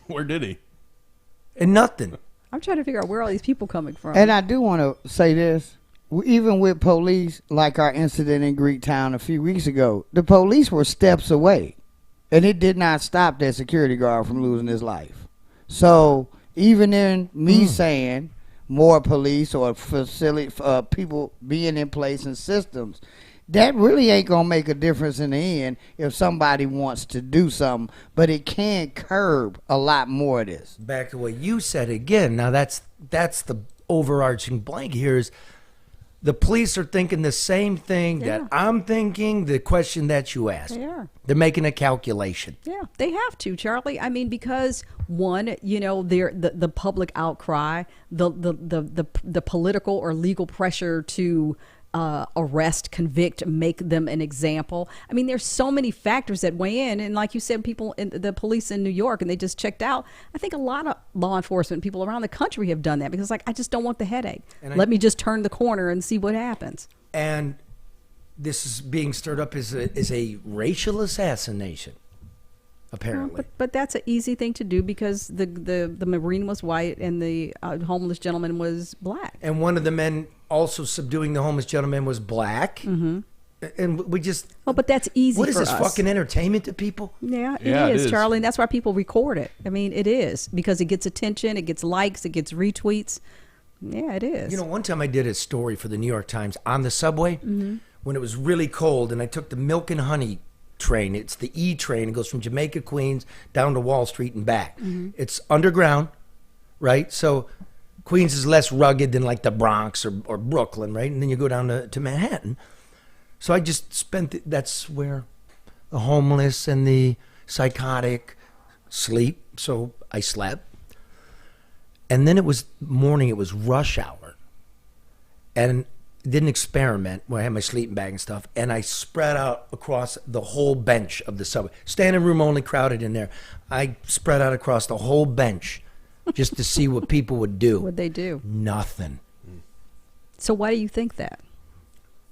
Where did he? And nothing. I'm trying to figure out where all these people coming from. And I do want to say this. Even with police, like our incident in Greektown a few weeks ago, the police were steps away. And it did not stop that security guard from losing his life. So even in me saying more police or facility people being in place and systems, that really ain't going to make a difference in the end if somebody wants to do something. But it can curb a lot more of this. Back to what you said again. Now that's the overarching blank here is the police are thinking the same thing that I'm thinking, the question that you asked. They are. They're making a calculation. Yeah, they have to, Charlie. I mean, because one, you know, the public outcry, the political or legal pressure to arrest, convict, make them an example. I mean, there's so many factors that weigh in. And like you said, people in the police in New York, and they just checked out. I think a lot of law enforcement people around the country have done that because, like, I just don't want the headache. Let me just turn the corner and see what happens. And this is being stirred up as a racial assassination, apparently. But that's an easy thing to do because the Marine was white and the homeless gentleman was black. And one of the men also subduing the homeless gentleman was black. Mm-hmm. And we just... Oh, but that's easy for us. What is this, fucking entertainment to people? Yeah, it is, Charlie. And that's why people record it. I mean, it is. Because it gets attention, it gets likes, it gets retweets. Yeah, it is. You know, one time I did a story for the New York Times on the subway when it was really cold, and I took the Milk and Honey train. It's the E train. It goes from Jamaica, Queens, down to Wall Street and back. It's underground, right? So Queens is less rugged than like the Bronx or Brooklyn, right? And then you go down to Manhattan. So I just spent, that's where the homeless and the psychotic sleep. So I slept. And then it was morning, it was rush hour. And did an experiment where I had my sleeping bag and stuff, and I spread out across the whole bench of the subway. Standing room only, crowded in there. I spread out across the whole bench just to see what people would do. What'd they do? Nothing. So why do you think that?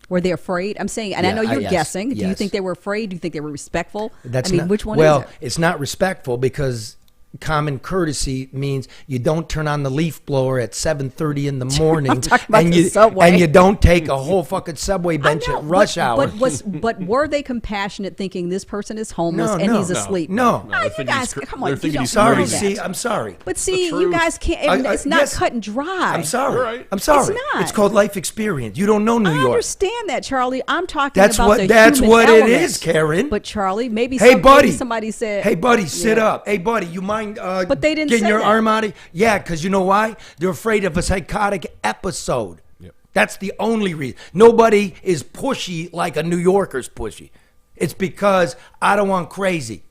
Were they afraid? I'm saying, and I know you're guessing. Do you think they were afraid? Do you think they were respectful? Which one is it? Well, it's not respectful because common courtesy means you don't turn on the leaf blower at 7:30 in the morning, talking about and the you subway. and you don't take a whole fucking subway bench I know, at rush hour. But were they compassionate, thinking this person is homeless and he's asleep? No. Ah, they're you thinking guys, he's come on, they're you thinking don't he's know Sorry, crazy. that. see, I'm sorry. But see, The you truth. guys can't. It's not yes. cut and dry. I'm sorry. You're right. I'm sorry. It's not. It's called life experience. You don't know New I York. understand that, Charlie. I'm talking That's about what. the That's human what element. it is, Karen. But Charlie, maybe Hey, buddy. somebody said, Hey, buddy, sit Yeah. up. Hey, buddy, you mind But they didn't getting say your that. arm out of Yeah, because you know why? They're afraid of a psychotic episode. Yep. That's the only reason. Nobody is pushy like a New Yorker's pushy. It's because I don't want crazy.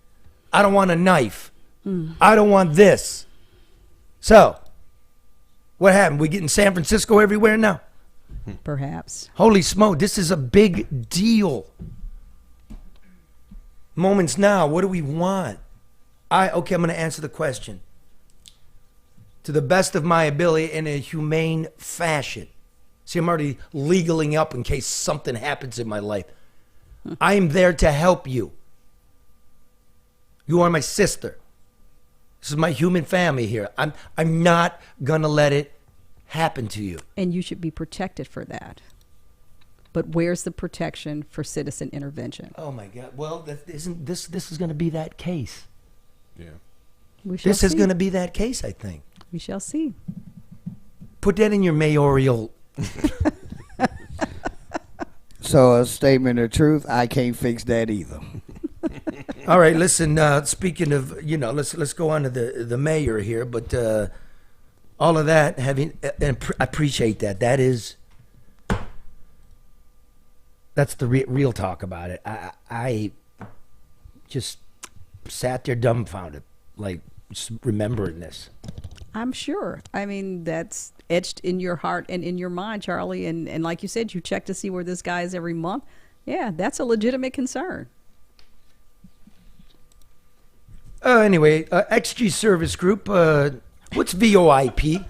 I don't want a knife. I don't want this. So, what happened? We getting San Francisco everywhere now? perhaps. Holy smoke, this is a big deal. Moments now, what do we want? Okay, I'm going to answer the question. To the best of my ability in a humane fashion. See, I'm already legaling up in case something happens in my life. I am there to help you. You are my sister. This is my human family here. I'm not going to let it happen to you. And you should be protected for that. But where's the protection for citizen intervention? Oh my God! Well, isn't this? This is going to be that case. Yeah. We shall This is see. going to be that case, I think. We shall see. Put that in your mayoral. So a statement of truth, I can't fix that either. All right, listen. Speaking of, let's go on to the mayor here. But all of that, I appreciate that. That's the real talk about it. I just sat there dumbfounded, like just remembering this. I'm sure. I mean, that's etched in your heart and in your mind, Charlie. And like you said, you check to see where this guy is every month. Yeah, that's a legitimate concern. Anyway, XG Service Group. What's VoIP?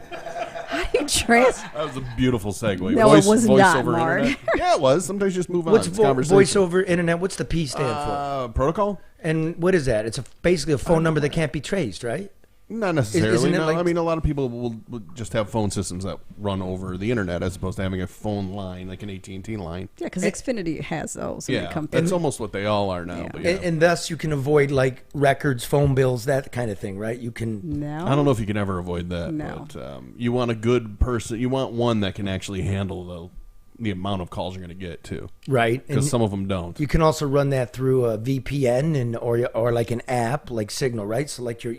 How do you trans? That was a beautiful segue. No, it was voice not, over Mark. internet. Yeah, it was. Sometimes you just move on. What's It's voice conversation. over internet? What's the P stand for? Protocol? And what is that? It's basically a phone number that can't be traced, right? Not necessarily. Isn't it No, like- I mean, a lot of people will just have phone systems that run over the internet as opposed to having a phone line like an AT&T line. Yeah, because Xfinity has those. When they Yeah, come that's through. almost what they all are now. Yeah. But yeah. And thus you can avoid like records, phone bills, that kind of thing, right? You can. No. I don't know if you can ever avoid that. No. But you want a good person. You want one that can actually handle the amount of calls you're going to get too, Right. because And some of them don't. you can also run that through a VPN or like an app like Signal, right? So like your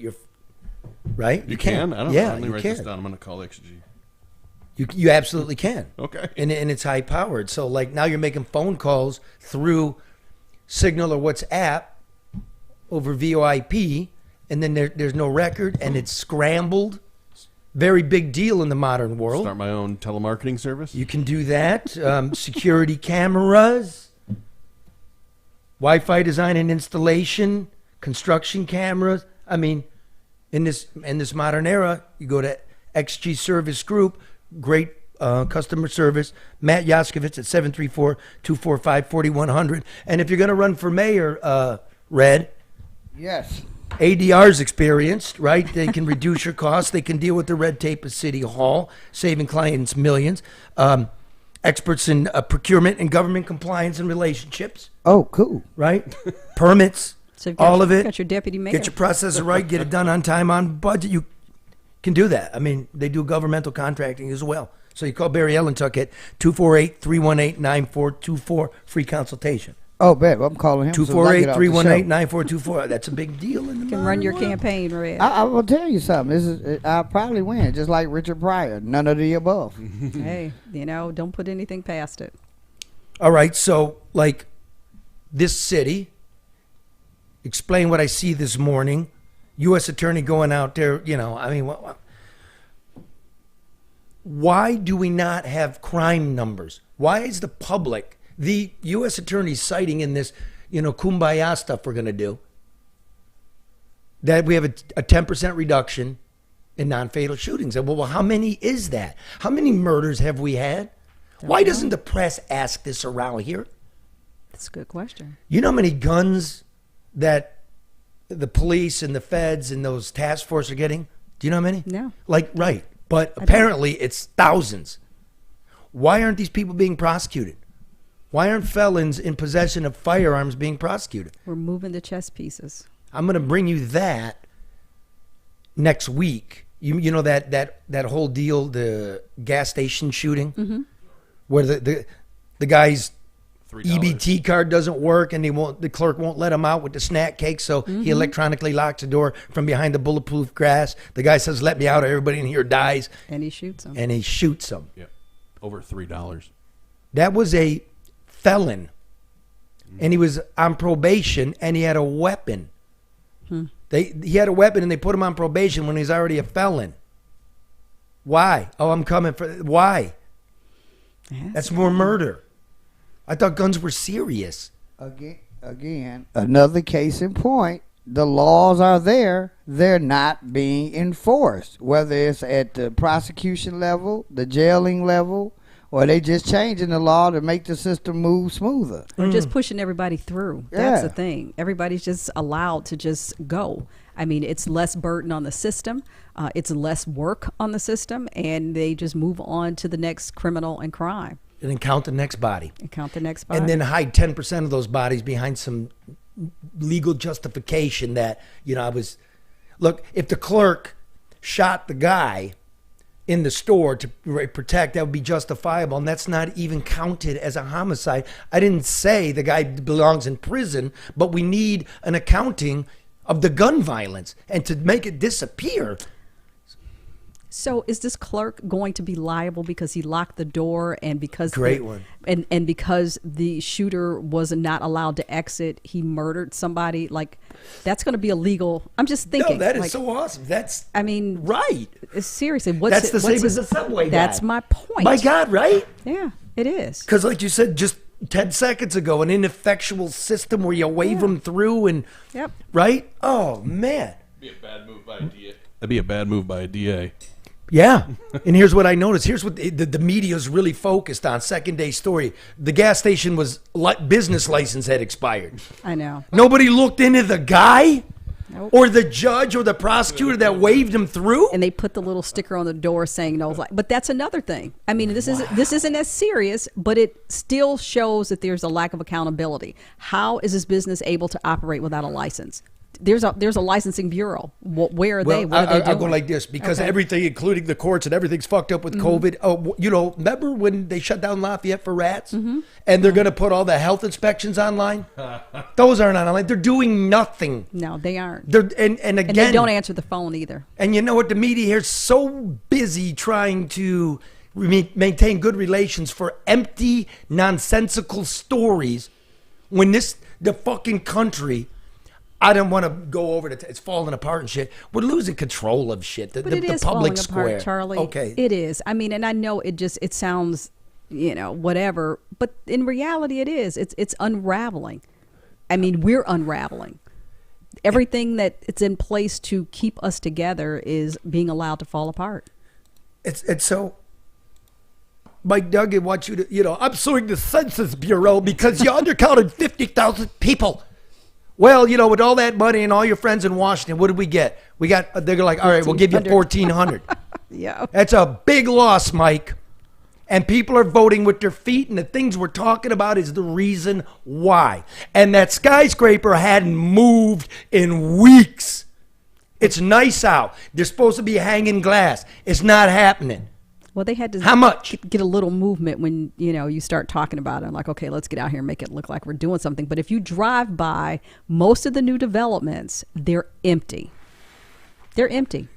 right? You can. I don't Yeah, know. Let me you write can. this down. I'm going to call XG. You absolutely can. Okay. And it's high powered. So like now you're making phone calls through Signal or WhatsApp over VoIP, and then there's no record, and it's scrambled. Very big deal in the modern world. Start my own telemarketing service. You can do that. Security cameras, Wi-Fi design and installation, construction cameras. I mean, in this modern era, you go to XG Service Group, great customer service. Matt Yaskovitz at 734-245-4100. And if you're going to run for mayor, Red, Yes. ADR's experienced, right? They can reduce your costs. They can deal with the red tape of City Hall, saving clients millions. Experts in procurement and government compliance and relationships, Oh, cool. right? Permits, So you've got all your- of it. got your deputy mayor. Get your processor right. Get it done on time, on budget. You can do that. I mean, they do governmental contracting as well. So you call Barry Ellentuck at 248-318-9424, free consultation. Oh, babe, I'm calling him. 248-318-9424. That's a big deal in the You can run your campaign, Red. I will tell you something. I'll probably win, just like Richard Pryor. None of the above. Hey, don't put anything past it. All right, so like this city, explain what I see this morning. U.S. attorney going out there, I mean, why do we not have crime numbers? Why is the public, the U.S. attorney citing in this, kumbaya stuff we're going to do, that we have a 10% reduction in non-fatal shootings? And well, how many is that? How many murders have we had? Why doesn't the press ask this around here? That's a good question. You know how many guns that the police and the feds and those task force are getting? Do you know how many? No. Like, right. But apparently it's thousands. Why aren't these people being prosecuted? Why aren't felons in possession of firearms being prosecuted? We're moving the chess pieces. I'm going to bring you that next week. You know that whole deal, the gas station shooting, where the guy's $3. EBT card doesn't work and the clerk won't let him out with the snack cake, so he electronically locks the door from behind the bulletproof glass. The guy says, "Let me out," or everybody in here dies. And he shoots him. And he shoots him. Yeah, over $3. That was a felon. And he was on probation and he had a weapon. He had a weapon and they put him on probation when he's already a felon. Why? Oh, I'm coming for... Why? That's more murder. I thought guns were serious. Again, another case in point. The laws are there. They're not being enforced. Whether it's at the prosecution level, the jailing level, or they just changing the law to make the system move smoother. We're just pushing everybody through. That's the thing. Everybody's just allowed to just go. I mean, it's less burden on the system. It's less work on the system. And they just move on to the next criminal and crime. And then count the next body. And count the next body. And then hide 10% of those bodies behind some legal justification that, look, if the clerk shot the guy in the store to protect, that would be justifiable, and that's not even counted as a homicide. I didn't say the guy belongs in prison, but we need an accounting of the gun violence and to make it disappear. So is this clerk going to be liable because he locked the door and because one. And because the shooter was not allowed to exit, he murdered somebody? Like, that's going to be illegal. I'm just thinking. No, that is so awesome. Right. Seriously, That's the same as the subway guy. That's my point. My God, right? Yeah, it is. Because like you said just 10 seconds ago, an ineffectual system where you wave them through and, right? Oh, man. That'd be a bad move by a DA. That'd be a bad move by a DA. Yeah. And here's what I noticed. Here's what the media's really focused on. Second day story. The gas station was business license had expired. I know. Nobody looked into the guy Nope. or the judge or the prosecutor that waved him through. And they put the little sticker on the door saying no. But that's another thing. I mean, this isn't as serious, but it still shows that there's a lack of accountability. How is this business able to operate without a license? There's a licensing bureau. Where are they? What are they doing? I'll go like this because everything, including the courts and everything's fucked up with COVID. Oh, remember when they shut down Lafayette for rats? And they're going to put all the health inspections online? Those aren't online. They're doing nothing. No, they aren't. And again, and they don't answer the phone either. And you know what? The media here is so busy trying to maintain good relations for empty, nonsensical stories when the fucking country... I don't want to go over it. It's falling apart and shit. We're losing control of shit. But it is public falling square. apart, Charlie. Okay. It is. I mean, and I know it sounds, whatever. But in reality, it is. It's unraveling. I mean, we're unraveling. Everything that it's in place to keep us together is being allowed to fall apart. It's so... Mike Duggan wants you to, I'm suing the Census Bureau because you undercounted 50,000 people. Well, with all that money and all your friends in Washington, what did we get? They're like, all right, we'll give you 1,400. Yeah. That's a big loss, Mike. And people are voting with their feet, and the things we're talking about is the reason why. And that skyscraper hadn't moved in weeks. It's nice out. They're supposed to be hanging glass. It's not happening. Well, they had to How much? Get a little movement when, you start talking about it. I'm like, okay, let's get out here and make it look like we're doing something. But if you drive by most of the new developments, they're empty. They're empty.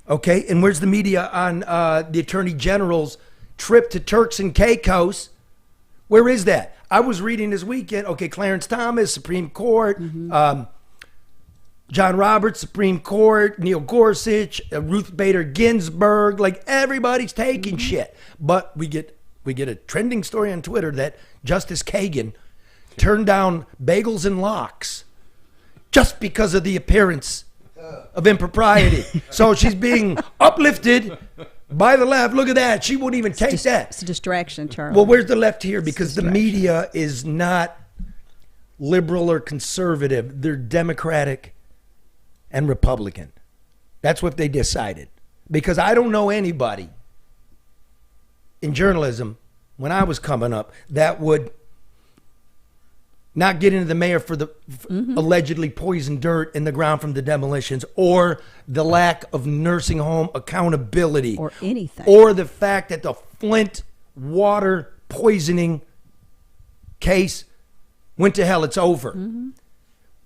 Okay, and where's the media on the Attorney General's trip to Turks and Caicos? Where is that? I was reading this weekend, Clarence Thomas, Supreme Court, John Roberts, Supreme Court, Neil Gorsuch, Ruth Bader Ginsburg, like everybody's taking shit. But we get a trending story on Twitter that Justice Kagan turned down bagels and lox just because of the appearance of impropriety. So she's being uplifted by the left. Look at that. She won't even take that. It's a distraction, Charlie. Well, where's the left here? Because the media is not liberal or conservative. They're Democratic and Republican. That's what they decided. Because I don't know anybody in journalism when I was coming up that would not get into the mayor for the allegedly poisoned dirt in the ground from the demolitions, or the lack of nursing home accountability, Or anything. or the fact that the Flint water poisoning case went to hell. It's over.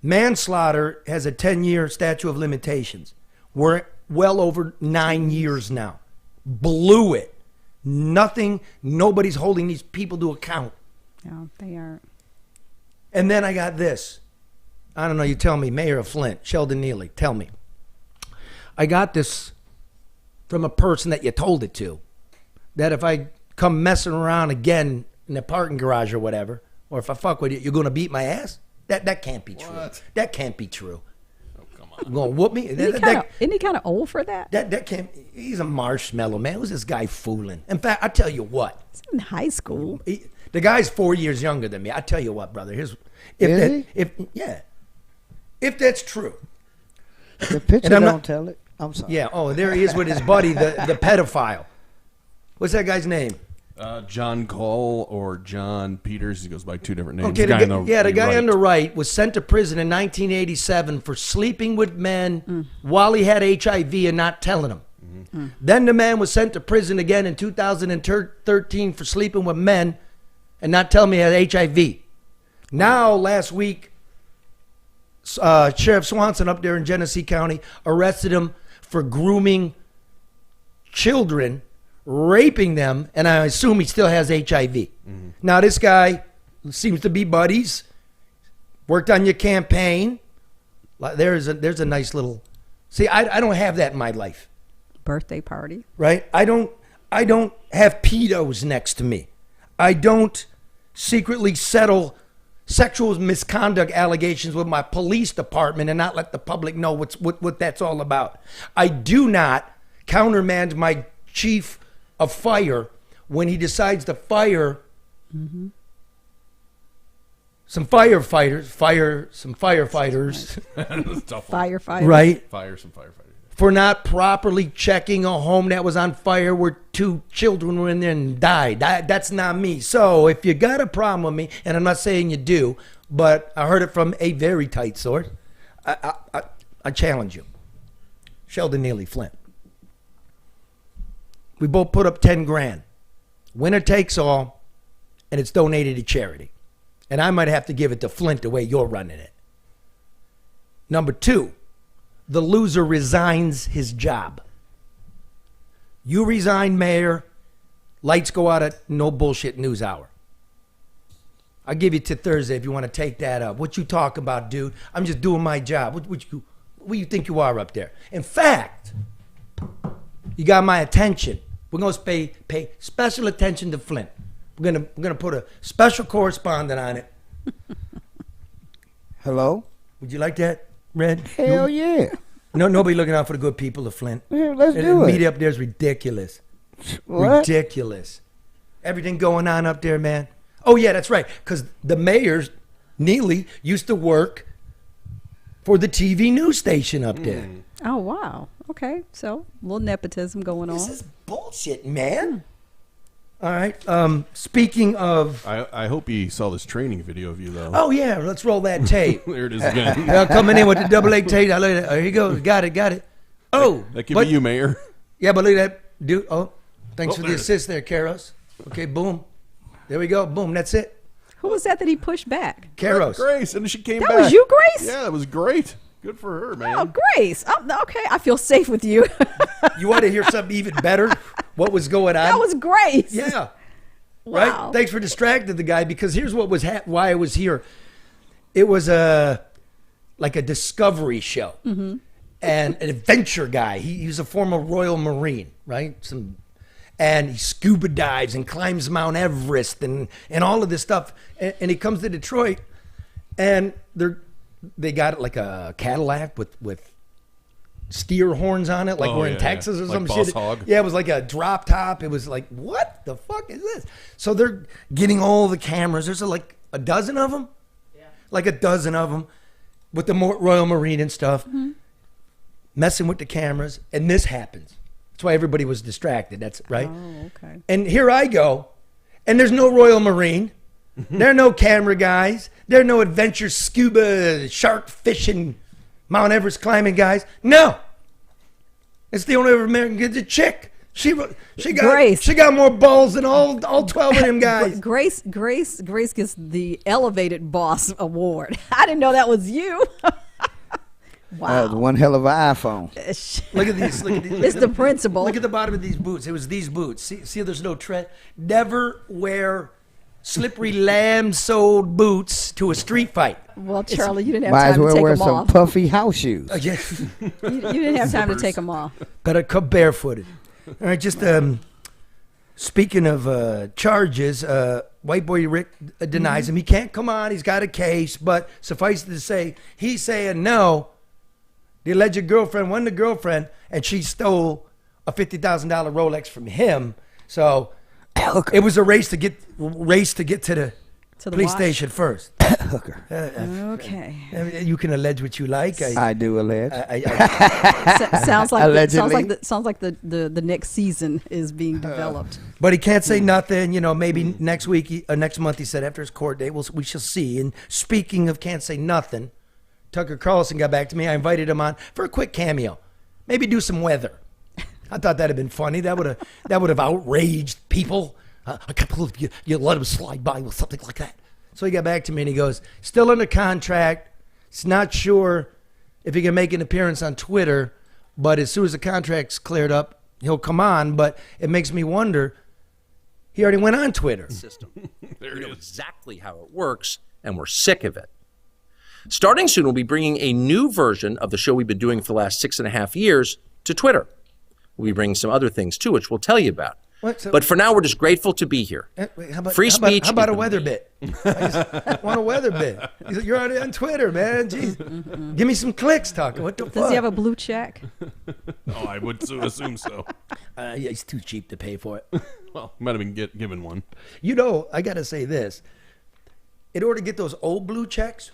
Manslaughter has a 10-year statute of limitations. We're well over 9 years now. Blew it. Nothing, nobody's holding these people to account. No, they aren't. And then I got this. I don't know, you tell me, Mayor of Flint, Sheldon Neely, tell me. I got this from a person that you told it to, that if I come messing around again in the parking garage or whatever, or if I fuck with you, you're going to beat my ass? That can't be true. What? That can't be true. Oh, come on. You're going to whoop me? Isn't he kind of old for that? That can't, he's a marshmallow, man. Who's this guy fooling? In fact, I tell you what. He's in high school. The guy's 4 years younger than me. I tell you what, brother. Is he? If that's true. The picture And I'm don't not- tell it. I'm sorry. Yeah. Oh, there he is with his buddy, the pedophile. What's that guy's name? John Cole or John Peters. He goes by two different names. Okay. The The guy right. on the right was sent to prison in 1987 for sleeping with men while he had HIV and not telling them. Then the man was sent to prison again in 2013 for sleeping with men and not telling me he had HIV. Now, last week, Sheriff Swanson up there in Genesee County arrested him for grooming children, raping them, and I assume he still has HIV. Now, this guy seems to be buddies. Worked on your campaign. There's a nice little... See, I don't have that in my life. Birthday party. Right? I don't have pedos next to me. I don't secretly settle sexual misconduct allegations with my police department and not let the public know what that's all about. I do not countermand my chief of fire when he decides to fire some firefighters, That's a tough one. Firefighter. right? Fire some firefighters. For not properly checking a home that was on fire where 2 children were in there and died. That's not me. So if you got a problem with me, and I'm not saying you do, but I heard it from a very tight source, I challenge you. Sheldon Neely, Flint. We both put up 10 grand. Winner takes all, and it's donated to charity. And I might have to give it to Flint the way you're running it. Number 2. The loser resigns his job. You resign, mayor. Lights go out at no bullshit news hour. I'll give you to Thursday if you want to take that up. What you talk about, dude? I'm just doing my job. What you think you are up there? In fact, you got my attention. We're going to pay special attention to Flint. We're gonna put a special correspondent on it. Hello? Would you like that, Red? Hell yeah. No, nobody looking out for the good people of Flint. Yeah, let's And do the it. media up there is ridiculous. What? Ridiculous. Everything going on up there, man. Oh, yeah, that's right. Because the mayor, Neely, used to work for the TV news station up there. Oh, wow. Okay. So, a little nepotism going on. This is bullshit, man. All right. Speaking of... I hope he saw this training video of you, though. Oh, yeah. Let's roll that tape. There it is again. Coming in with the double A tape. Look at that. There you go. Got it. Oh. That could but- be you, Mayor. Yeah, but look at that, dude. Oh, thanks Oh, for the there it is. assist there, Karos. Okay, boom. There we go. Boom. That's it. Who was that he pushed back? Karos. Grace, and she came That back. was you, Grace? Yeah, that was great. Good for her, man. Oh, Grace. Oh, okay. I feel safe with you. You want to hear something even better? What was going on? That was Grace. Yeah. Wow. Right? Thanks for distracting the guy, because here's what was why I was here. It was like a discovery show. And an adventure guy. He was a former Royal Marine, right? And he scuba dives and climbs Mount Everest and all of this stuff. And he comes to Detroit, and they got like a Cadillac with steer horns on it, like Oh, we're in yeah, Texas or yeah. some Like shit. Boss Hog. Yeah, it was like a drop top. It was like, what the fuck is this? So they're getting all the cameras. There's like a dozen of them. Yeah. Like a dozen of them with the Royal Marine and stuff. messing with the cameras, and this happens. That's why everybody was distracted. That's right. Oh, okay. And here I go, and there's no Royal Marine. There are no camera guys. There are no adventure scuba, shark fishing, Mount Everest climbing guys. No. It's the only American kid's a chick. She got more balls than all 12 of them guys. Grace gets the elevated boss award. I didn't know that was you. Wow. One hell of an iPhone. Look at these. It's the principle. Look at the bottom of these boots. It was these boots. See, there's no tread. Never wear slippery lamb-soled boots to a street fight. Well, Charlie, you didn't have Might as time to well take wear them some off. puffy house shoes. Yes. You didn't have time to take them off. Gotta come barefooted. All right, just speaking of charges, white boy Rick denies him. He can't come on. He's got a case, but suffice it to say, he's saying no. The alleged girlfriend wasn't the girlfriend, and she stole a $50,000 Rolex from him. So it was a race to get to the police watch. station first. Hooker. Okay. You can allege what you like. I do allege. Sounds like Allegedly. sounds like the next season is being developed. But he can't say nothing. You know, maybe next week, next month, he said after his court date, we shall see. And speaking of can't say nothing, Tucker Carlson got back to me. I invited him on for a quick cameo. Maybe do some weather. I thought that'd have been funny. That would have outraged people. I can't believe you let him slide by with something like that. So he got back to me and he goes, still under contract. He's not sure if he can make an appearance on Twitter, but as soon as the contract's cleared up, he'll come on. But it makes me wonder, he already went on Twitter. System. We know exactly how it works, and we're sick of it. Starting soon, we'll be bringing a new version of the show we've been doing for the last 6.5 years to Twitter. We'll be bringing some other things too, which we'll tell you about. But for now, we're just grateful to be here. Free speech. How about a weather bit? I just want a weather bit. You're already on Twitter, man. Jeez. Give me some clicks, Tucker. What the fuck? Does he have a blue check? Oh, I would assume so. Yeah, he's too cheap to pay for it. Well, might have been given one. You know, I got to say this. In order to get those old blue checks,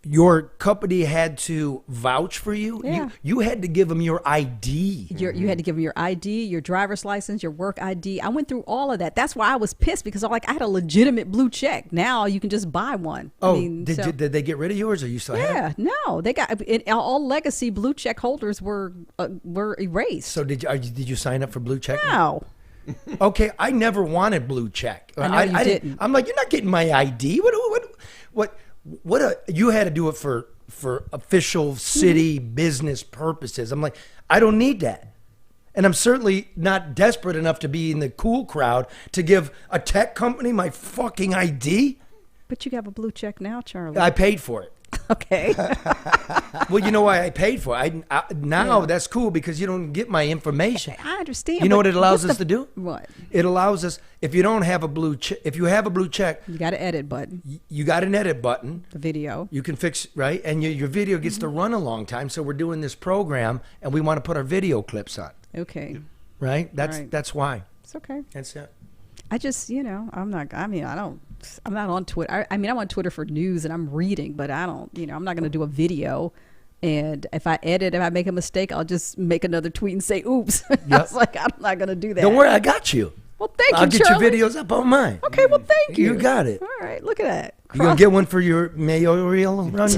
your company had to vouch for you. Yeah. You had to give them your ID. You had to give him your ID, your driver's license, your work ID. I went through all of that. That's why I was pissed, because I had a legitimate blue check. Now you can just buy one. Oh, did they get rid of yours, or you still have it? Yeah, no, they got all legacy blue check holders were erased. So did you sign up for blue check? No. Okay, I never wanted blue check. I know you didn't. I'm like, you're not getting my ID. What you had to do it for official city business purposes. I'm like, I don't need that. And I'm certainly not desperate enough to be in the cool crowd to give a tech company my fucking ID. But you have a blue check now, Charlie. I paid for it. Okay. Well, you know why I paid for it. That's cool, because you don't get my information. I understand. You know what it allows us to do? What? It allows us, if you don't have a blue check, if you have a blue check, You got an edit button, you got an edit button. the video. You can fix, right? And your video gets to run a long time. So we're doing this program and we want to put our video clips on, Okay. right? Right. That's why. It's okay. That's it. I just, I'm not on Twitter. I'm on Twitter for news and I'm reading, but I'm not going to do a video. And if I make a mistake, I'll just make another tweet and say, oops. I was like, I'm not going to do that. Don't worry, I got you. Well, thank you, I'll get Charlie. your videos up on mine. Okay, well, thank you. You got it. All right, look at that. You gonna get one for your mayoral run?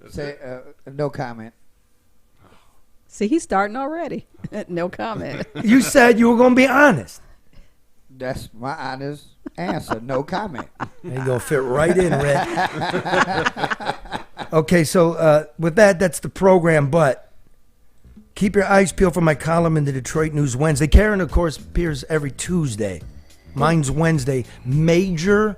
Say, no comment. See, he's starting already. No comment. You said you were gonna be honest. That's my honest answer. No comment. You're gonna fit right in, Red. Okay, so with that's the program. But keep your eyes peeled for my column in the Detroit News Wednesday. Karen, of course, appears every Tuesday. Mine's Wednesday. Major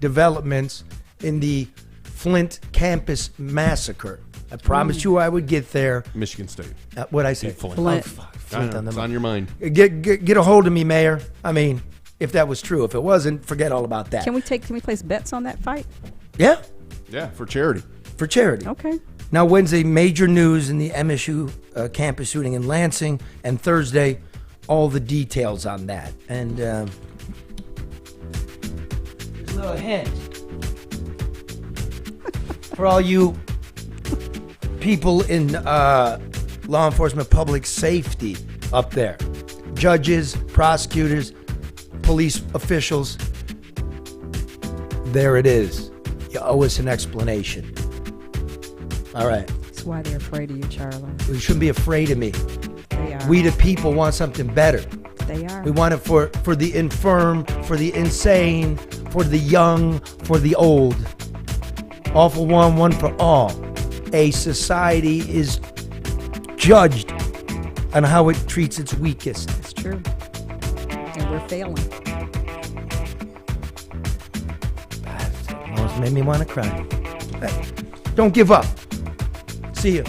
developments in the Flint campus massacre. I promised you I would get there. Michigan State. What'd I say? Flint. Flint. Oh, fuck. I Flint know, on the it's on your mind. Get a hold of me, Mayor. I mean, if that was true. If it wasn't, forget all about that. Can we place bets on that fight? Yeah, Yeah, for charity. for charity. Okay. Now, Wednesday, major news in the MSU campus shooting in Lansing, and Thursday, all the details on that. And here's a little hint. For all you people in law enforcement, public safety up there, judges, prosecutors, police officials, there it is. You owe us an explanation. All right. That's why they're afraid of you, Charlie. You shouldn't be afraid of me. They are. We the people want something better. They are. We want it for the infirm, for the insane, for the young, for the old. All for one, one for all. A society is judged on how it treats its weakest. It's true. And we're failing. Almost made me want to cry. Don't give up. See you.